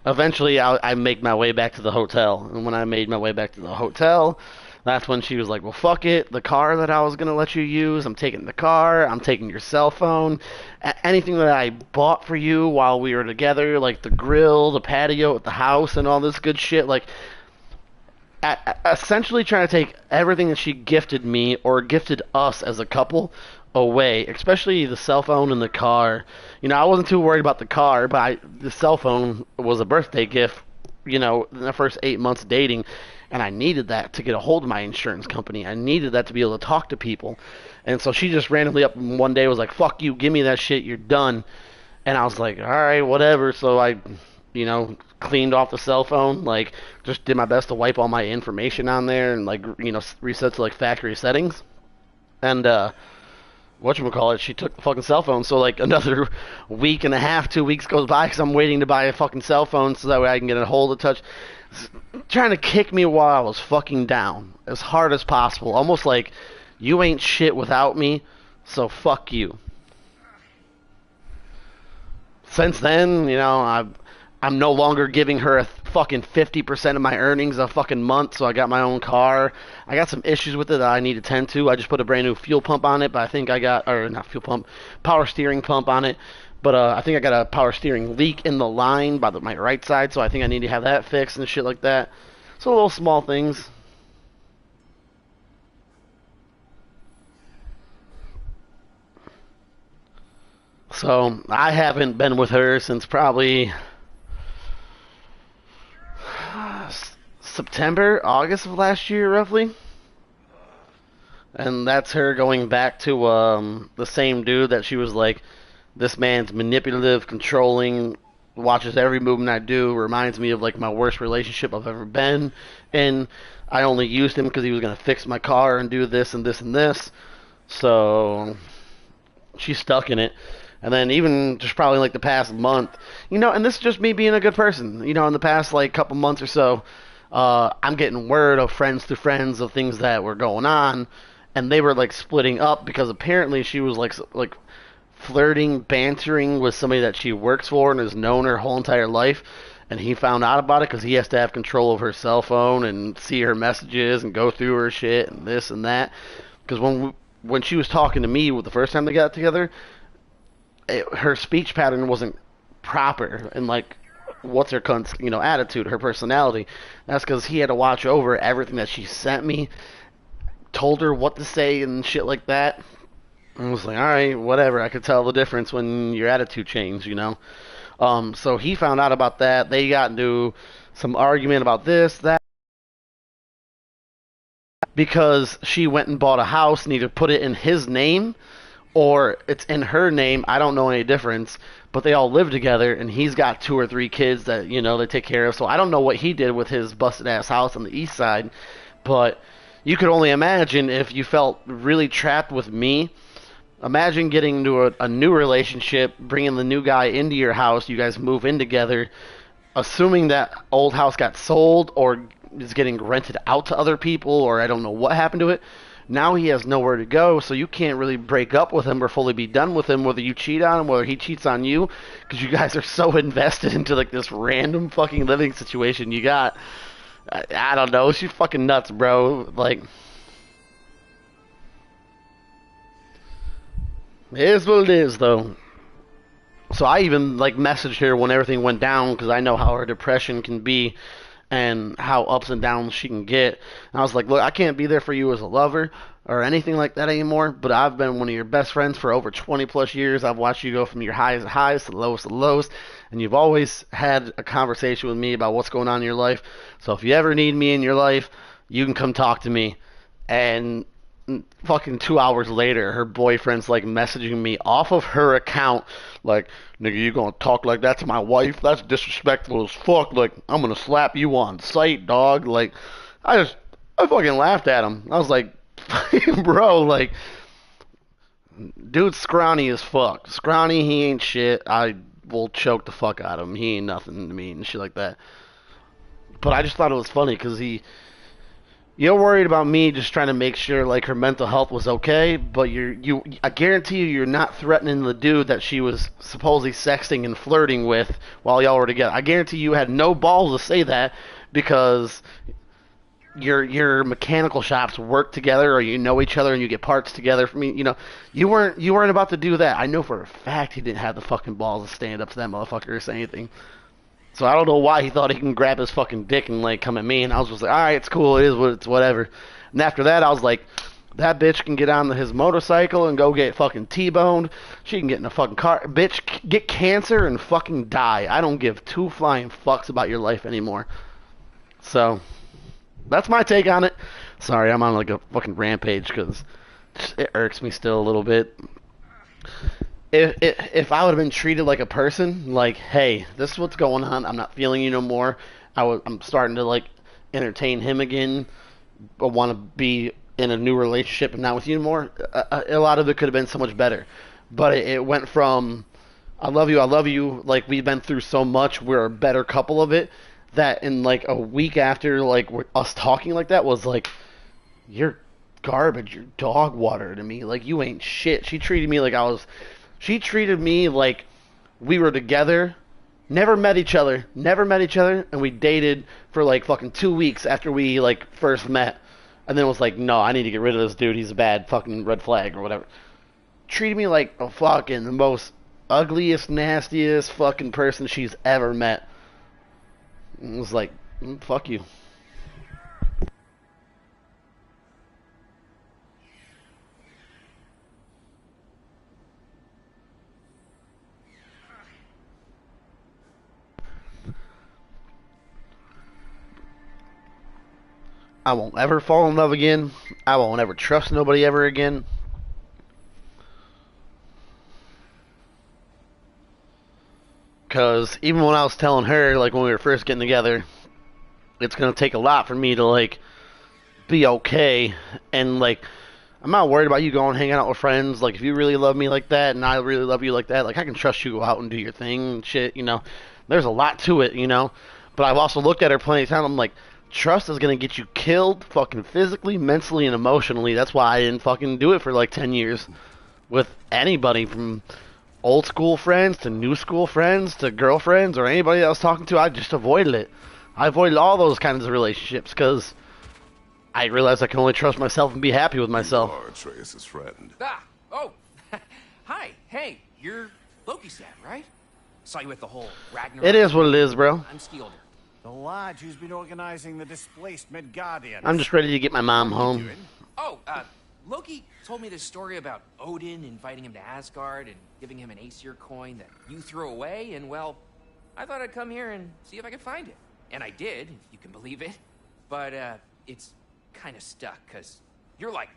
Eventually, I make my way back to the hotel, and when I made my way back to the hotel, that's when she was like, "Well, fuck it. The car that I was gonna let you use, I'm taking the car. I'm taking your cell phone, anything that I bought for you while we were together, like the grill, the patio at the house, and all this good shit, like." Essentially trying to take everything that she gifted me or gifted us as a couple away, especially the cell phone and the car. You know, I wasn't too worried about the car, but the cell phone was a birthday gift, you know, in the first 8 months dating, and I needed that to get a hold of my insurance company. I needed that to be able to talk to people. And so she just randomly up one day was like, fuck you, give me that shit, you're done. And I was like, all right, whatever. So I, you know, cleaned off the cell phone, like just did my best to wipe all my information on there and like, you know, reset to like factory settings. And whatchamacallit, she took the fucking cell phone. So like another week and a half, 2 weeks goes by because I'm waiting to buy a fucking cell phone so that way I can get a hold of touch. Trying to kick me while I was fucking down as hard as possible, almost like you ain't shit without me, so fuck you. Since then, you know, I'm no longer giving her a fucking 50% of my earnings a fucking month, so I got my own car. I got some issues with it that I need to tend to. I just put a brand new fuel pump on it, but I think I got, or not fuel pump, power steering pump on it. But I think I got a power steering leak in the line by my right side, so I think I need to have that fixed and shit like that. So little small things. So I haven't been with her since probably September, August of last year, roughly. And that's her going back to the same dude that she was like, this man's manipulative, controlling, watches every movement I do, reminds me of like my worst relationship I've ever been in. I only used him because he was gonna fix my car and do this and this and this. So she's stuck in it. And then even just probably like the past month, and this is just me being a good person. In the past like couple months or so, I'm getting word of friends to friends of things that were going on, and they were like splitting up because apparently she was like flirting, bantering with somebody that she works for and has known her whole entire life. And he found out about it because he has to have control of her cell phone and see her messages and go through her shit and this and that. Because when she was talking to me the first time they got together, her speech pattern wasn't proper and like what's her attitude, her personality. That's because he had to watch over everything that she sent me, told her what to say and shit like that. I was like, all right, whatever. I could tell the difference when your attitude changed. So he found out about that. They got into some argument about this, that, because she went and bought a house and either put it in his name or it's in her name. I don't know any difference, but they all live together, and he's got 2 or 3 kids that they take care of. So I don't know what he did with his busted ass house on the east side, but you could only imagine if you felt really trapped with me. Imagine getting into a new relationship, bringing the new guy into your house, you guys move in together, assuming that old house got sold or is getting rented out to other people, or I don't know what happened to it. Now he has nowhere to go, so you can't really break up with him or fully be done with him, whether you cheat on him, whether he cheats on you, because you guys are so invested into like this random fucking living situation you got. I don't know, she's fucking nuts, bro. Like, it is what it is, though. So I even like messaged her when everything went down because I know how her depression can be and how ups and downs she can get. And I was like, look, I can't be there for you as a lover or anything like that anymore, but I've been one of your best friends for over 20 plus years. I've watched you go from your highest to highs to the lowest to lowest, and you've always had a conversation with me about what's going on in your life. So if you ever need me in your life, you can come talk to me. And fucking 2 hours later, her boyfriend's like messaging me off of her account, like, nigga, you gonna talk like that to my wife? That's disrespectful as fuck. Like, I'm gonna slap you on sight, dog. Like, I fucking laughed at him. I was like, bro, like, dude's scrawny as fuck. Scrawny, he ain't shit. I will choke the fuck out of him. He ain't nothing to me and shit like that. But I just thought it was funny because you're worried about me just trying to make sure like her mental health was okay, but I guarantee you're not threatening the dude that she was supposedly sexting and flirting with while y'all were together. I guarantee you had no balls to say that because your mechanical shops work together or you know each other and you get parts together. For me, you weren't about to do that. I know for a fact he didn't have the fucking balls to stand up to that motherfucker or say anything. So I don't know why he thought he can grab his fucking dick and like come at me, and I was just like, all right, it's cool, it's whatever. And after that, I was like, that bitch can get on his motorcycle and go get fucking T-boned. She can get in a fucking car. Bitch, get cancer and fucking die. I don't give two flying fucks about your life anymore. So that's my take on it. Sorry, I'm on like a fucking rampage because it irks me still a little bit. If I would have been treated like a person, like, hey, this is what's going on. I'm not feeling you no more. I'm starting to like entertain him again. I want to be in a new relationship and not with you anymore. A lot of it could have been so much better, but it went from I love you. Like we've been through so much. We're a better couple of it. That in like a week after like us talking like that was like you're garbage. You're dog water to me. Like you ain't shit. She treated me like I was. She treated me like we were together, never met each other, and we dated for like fucking 2 weeks after we like first met, and then was like, no, I need to get rid of this dude. He's a bad fucking red flag or whatever. Treated me like a fucking the most ugliest, nastiest fucking person she's ever met. And it was like, fuck you. I won't ever fall in love again. I won't ever trust nobody ever again. Because even when I was telling her, like when we were first getting together, it's gonna take a lot for me to like be okay. And like, I'm not worried about you going hanging out with friends. Like, if you really love me like that, and I really love you like that, like I can trust you to go out and do your thing and shit. You know, there's a lot to it. You know, but I've also looked at her plenty of times. I'm like, trust is gonna get you killed, fucking physically, mentally, and emotionally. That's why I didn't fucking do it for like 10 years with anybody, from old school friends to new school friends to girlfriends or anybody I was talking to. I just avoided it. I avoided all those kinds of relationships because I realized I can only trust myself and be happy with myself.
You are Atreus' friend.
Ah! Oh! Hi! Hey, you're Loki's dad, right? Saw you at the whole Ragnarok.
It is what it is, bro.
I'm Skilder.
The lad who's been organizing the displaced Midgardians.
I'm just ready to get my mom home.
Oh, Loki told me this story about Odin inviting him to Asgard and giving him an Aesir coin that you threw away, and well, I thought I'd come here and see if I could find it. And I did, if you can believe it. But, it's kind of stuck, because you're, like,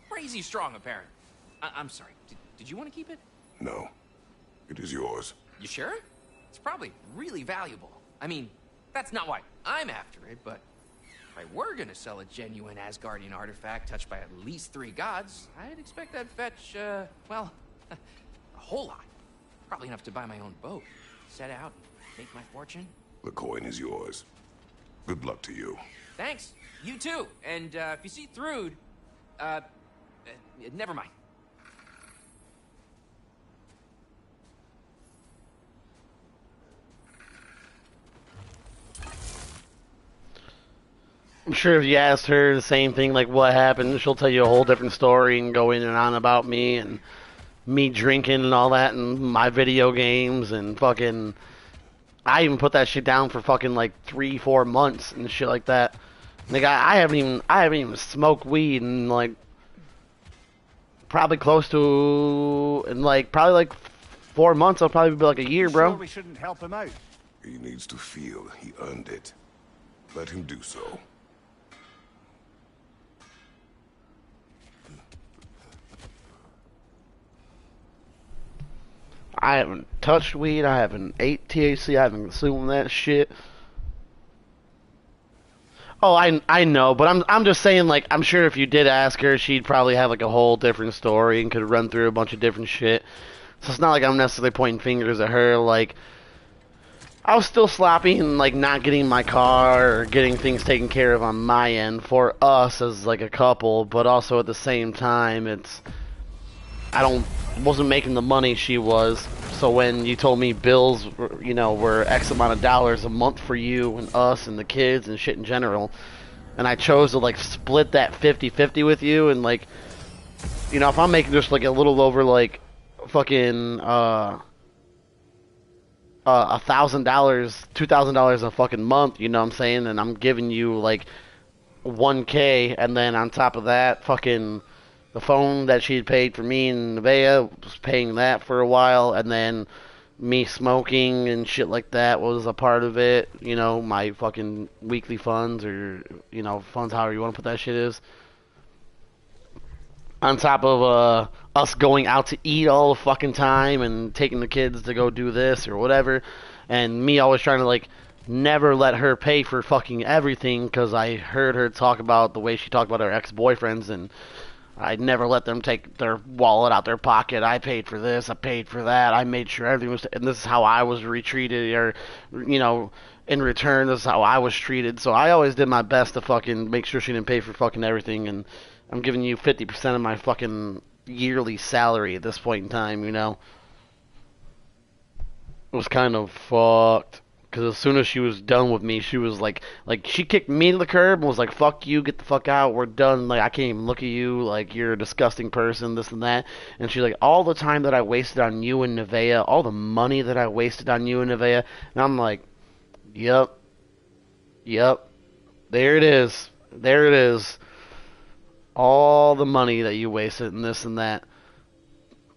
crazy strong, apparently. I'm sorry, did you want to keep it?
No. It is yours.
You sure? It's probably really valuable. I mean, that's not why I'm after it, but if I were gonna sell a genuine Asgardian artifact touched by at least 3 gods, I'd expect that'd fetch, well, a whole lot. Probably enough to buy my own boat, set out, and make my fortune.
The coin is yours. Good luck to you.
Thanks. You too. And, if you see Thrud, never mind.
I'm sure if you asked her the same thing, like what happened, she'll tell you a whole different story and go in and on about me and me drinking and all that and my video games and fucking. I even put that shit down for fucking like 3-4 months and shit like that. Like I haven't even smoked weed in like probably close to in like probably like 4 months. I'll probably be like a year, bro.
Sure we shouldn't help him out.
He needs to feel he earned it. Let him do so.
I haven't touched weed. I haven't ate THC. I haven't consumed that shit. Oh, I know, but I'm just saying, like, I'm sure if you did ask her, she'd probably have like a whole different story and could run through a bunch of different shit. So it's not like I'm necessarily pointing fingers at her. Like, I was still sloppy and like not getting my car or getting things taken care of on my end for us as like a couple, but also at the same time, I wasn't making the money she was. So when you told me bills were X amount of dollars a month for you and us and the kids and shit in general, and I chose to like split that 50-50 with you, and like, if I'm making just like a little over like fucking $1,000, $2,000 a fucking month, you know what I'm saying, and I'm giving you like 1K, and then on top of that, fucking the phone that she had paid for me and Nevaeh was paying that for a while, and then me smoking and shit like that was a part of it. My fucking weekly funds or funds, however you want to put that shit is. On top of us going out to eat all the fucking time and taking the kids to go do this or whatever, and me always trying to like never let her pay for fucking everything because I heard her talk about the way she talked about her ex-boyfriends, and I never let them take their wallet out their pocket. I paid for this, I paid for that, I made sure everything was, and this is how I was retreated, or, in return, this is how I was treated. So I always did my best to fucking make sure she didn't pay for fucking everything, and I'm giving you 50% of my fucking yearly salary at this point in time, It was kind of fucked. Because as soon as she was done with me, she was like, she kicked me to the curb and was like, fuck you, get the fuck out, we're done, like, I can't even look at you, like, you're a disgusting person, this and that. And she's like, all the time that I wasted on you and Nevaeh, all the money that I wasted on you and Nevaeh, and I'm like, yep, there it is, all the money that you wasted and this and that.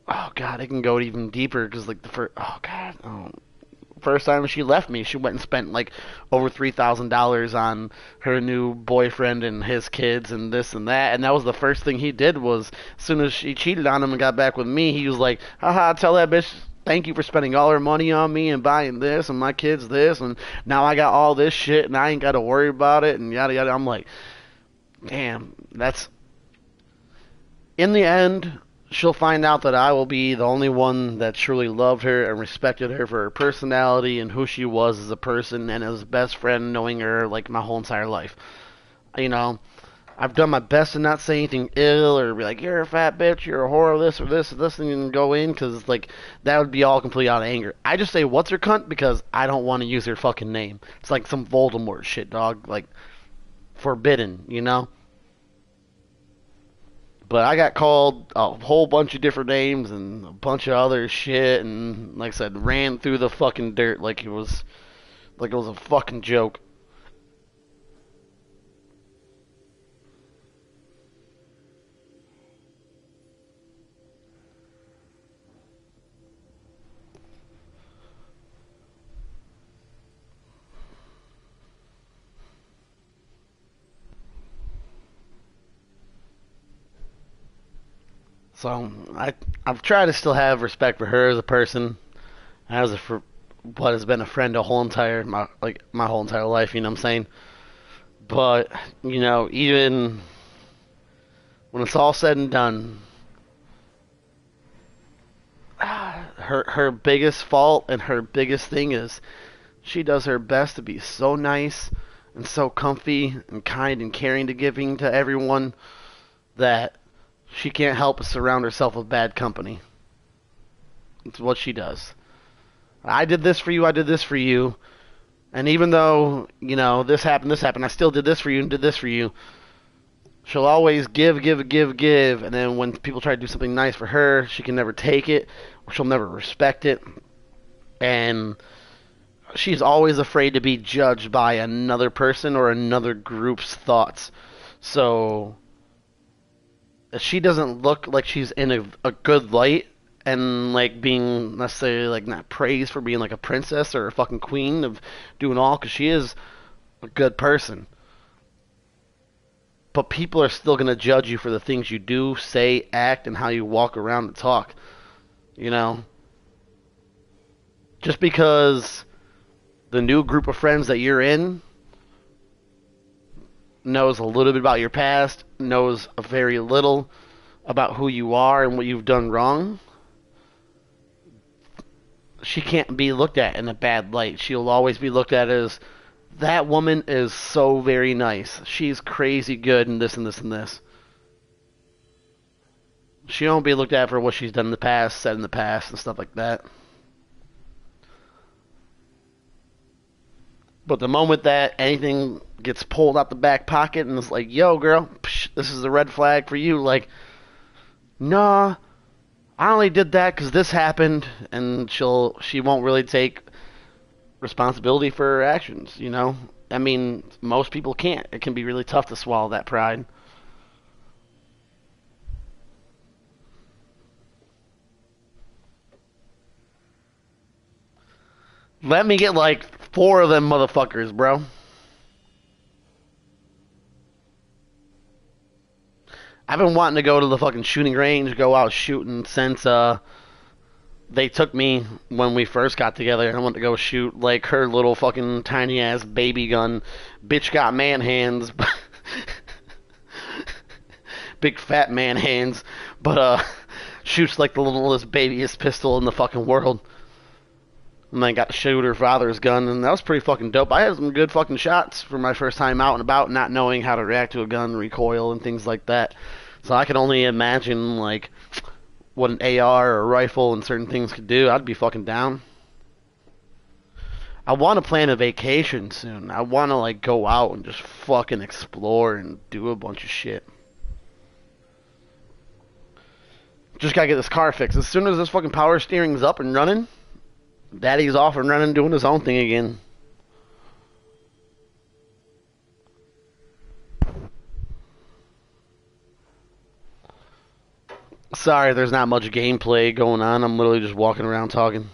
Oh, God, it can go even deeper, because, like, oh, God, first time she left me, she went and spent like over $3,000 on her new boyfriend and his kids and this and that. And that was the first thing he did. Was as soon as she cheated on him and got back with me, he was like, haha, tell that bitch thank you for spending all her money on me and buying this and my kids this, and now I got all this shit and I ain't got to worry about it and yada yada. I'm like, damn, that's... In the end, she'll find out that I will be the only one that truly loved her and respected her for her personality and who she was as a person and as a best friend, knowing her like my whole entire life. You know, I've done my best to not say anything ill or be like, you're a fat bitch, you're a whore, this or this or this, and go in, because like that would be all completely out of anger. I just say, what's her cunt, because I don't want to use her fucking name. It's like some Voldemort shit, dog. Like, forbidden, you know? But I got called a whole bunch of different names and a bunch of other shit, and like I said, ran through the fucking dirt like it was a fucking joke. So I've tried to still have respect for her as a person, as for what has been a friend the whole entire my whole entire life. You know what I'm saying? But you know, even when it's all said and done, her biggest fault and her biggest thing is she does her best to be so nice and so comfy and kind and caring to giving to everyone that she can't help but surround herself with bad company. It's what she does. I did this for you, I did this for you. And even though, you know, this happened, I still did this for you and did this for you. She'll always give. And then when people try to do something nice for her, she can never take it, or she'll never respect it. And she's always afraid to be judged by another person or another group's thoughts. So she doesn't look like she's in a good light and like being necessarily like not praised for being like a princess or a fucking queen of doing all, because she is a good person. But people are still going to judge you for the things you do, say, act, and how you walk around and talk. You know? Just because the new group of friends that you're in knows a little bit about your past, knows very little about who you are and what you've done wrong, she can't be looked at in a bad light. She'll always be looked at as, that woman is so very nice. She's crazy good and this and this and this. She won't be looked at for what she's done in the past, said in the past, and stuff like that. But the moment that anything gets pulled out the back pocket and it's like, yo, girl, psh, this is a red flag for you. Like, nah, I only did that because this happened, and she won't really take responsibility for her actions, you know? I mean, most people can't. It can be really tough to swallow that pride. Let me get like 4 of them motherfuckers, bro. I've been wanting to go to the fucking shooting range, go out shooting since they took me when we first got together. I went to go shoot like her little fucking tiny ass baby gun. Bitch got man hands. Big fat man hands. But shoots like the littlest babyest pistol in the fucking world. And then got to shoot her father's gun, and that was pretty fucking dope. I had some good fucking shots for my first time out and about, not knowing how to react to a gun, recoil, and things like that. So I can only imagine, like, what an AR or a rifle and certain things could do. I'd be fucking down. I want to plan a vacation soon. I want to, like, go out and just fucking explore and do a bunch of shit. Just gotta get this car fixed. As soon as this fucking power steering's up and running, Daddy's off and running, doing his own thing again. Sorry, there's not much gameplay going on. I'm literally just walking around talking.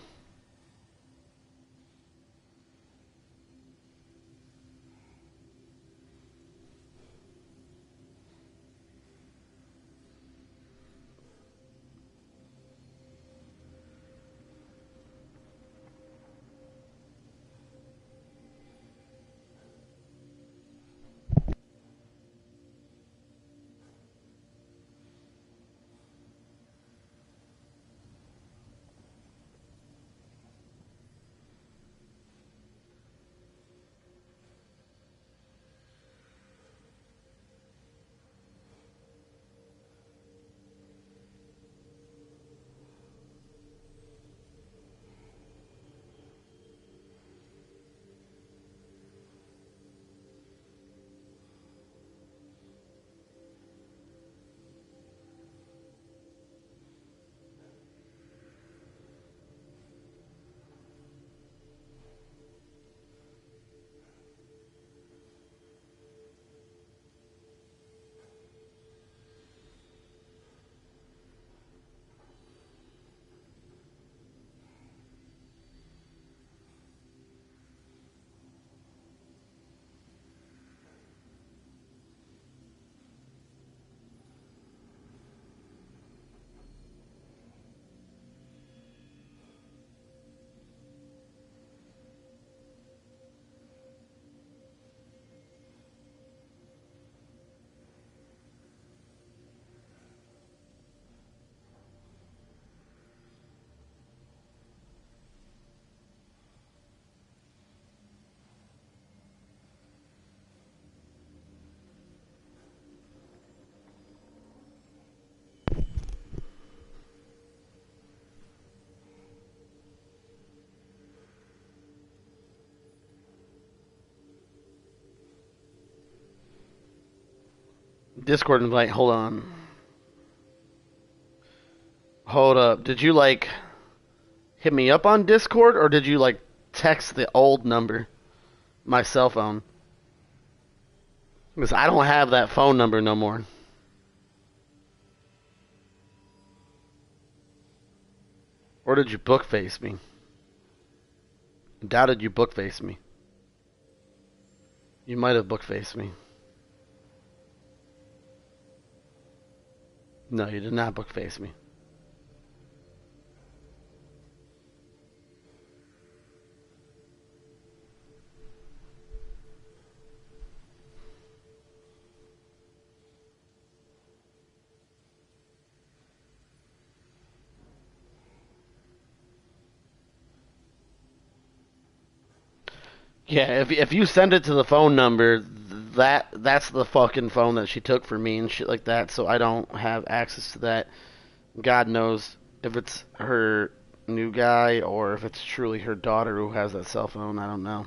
Discord invite. Hold on. Hold up. Did you like hit me up on Discord or did you like text the old number? My cell phone. Because I don't have that phone number no more. Or did you bookface me? I doubted you bookface me. You might have bookfaced me. No, you did not bookface me. Yeah, if you send it to the phone number, that's the fucking phone that she took for me and shit like that. So I don't have access to that. God knows if it's her new guy or if it's truly her daughter who has that cell phone. I don't know.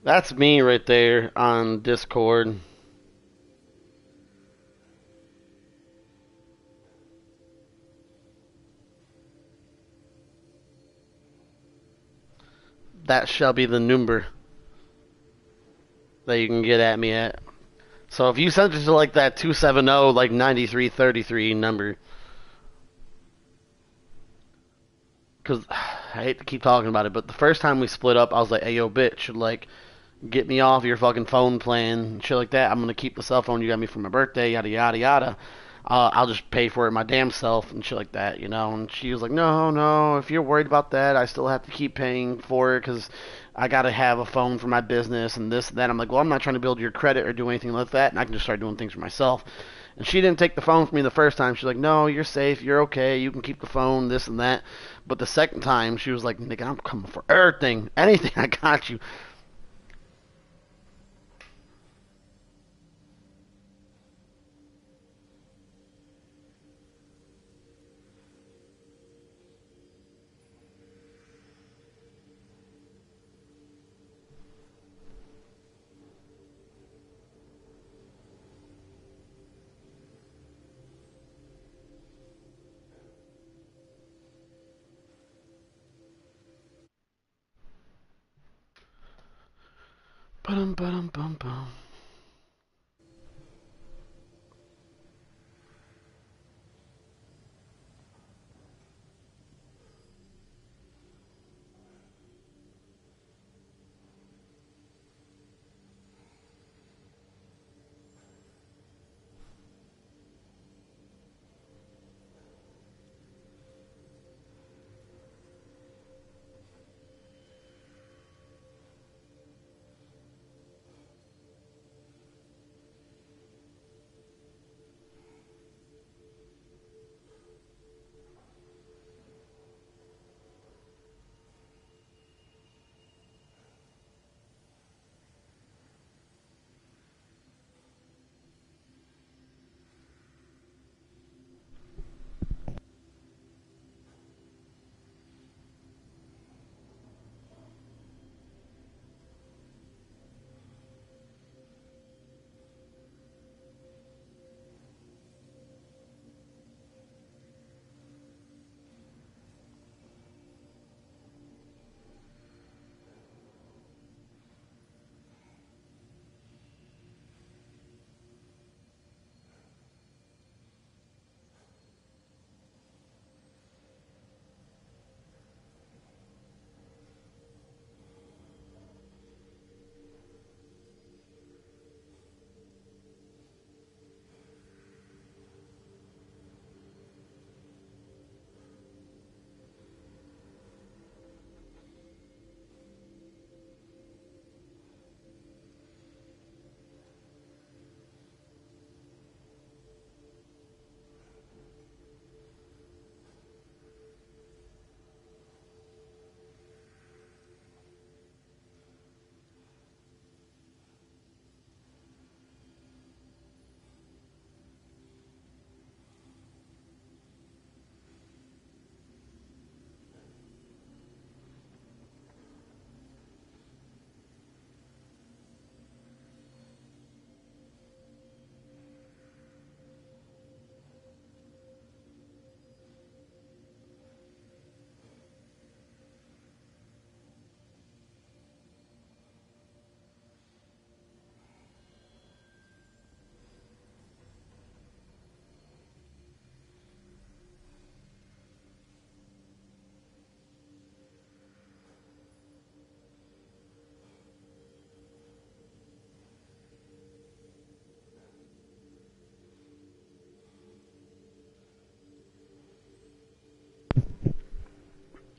That's me right there on Discord. That shall be the number that you can get at me at. So if you send it to like that 270 like 9333 number, because I hate to keep talking about it, but the first time we split up, I was like, "Hey, yo, bitch, like, get me off your fucking phone plan, and shit like that. I'm gonna keep the cell phone you got me for my birthday, yada yada yada. I'll just pay for it my damn self and shit like that, you know." And she was like, "No, no, if you're worried about that, I still have to keep paying for it because I gotta have a phone for my business and this and that." I'm like, "Well, I'm not trying to build your credit or do anything like that, and I can just start doing things for myself." And she didn't take the phone from me the first time. She's like, "No, you're safe. You're okay. You can keep the phone, this and that." But the second time, she was like, "Nigga, I'm coming for everything. Anything, I got you." Bum bum bum bum.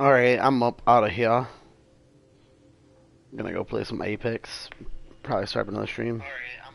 Alright, I'm up out of here. I'm gonna go play some Apex. Probably start another stream.
Alright,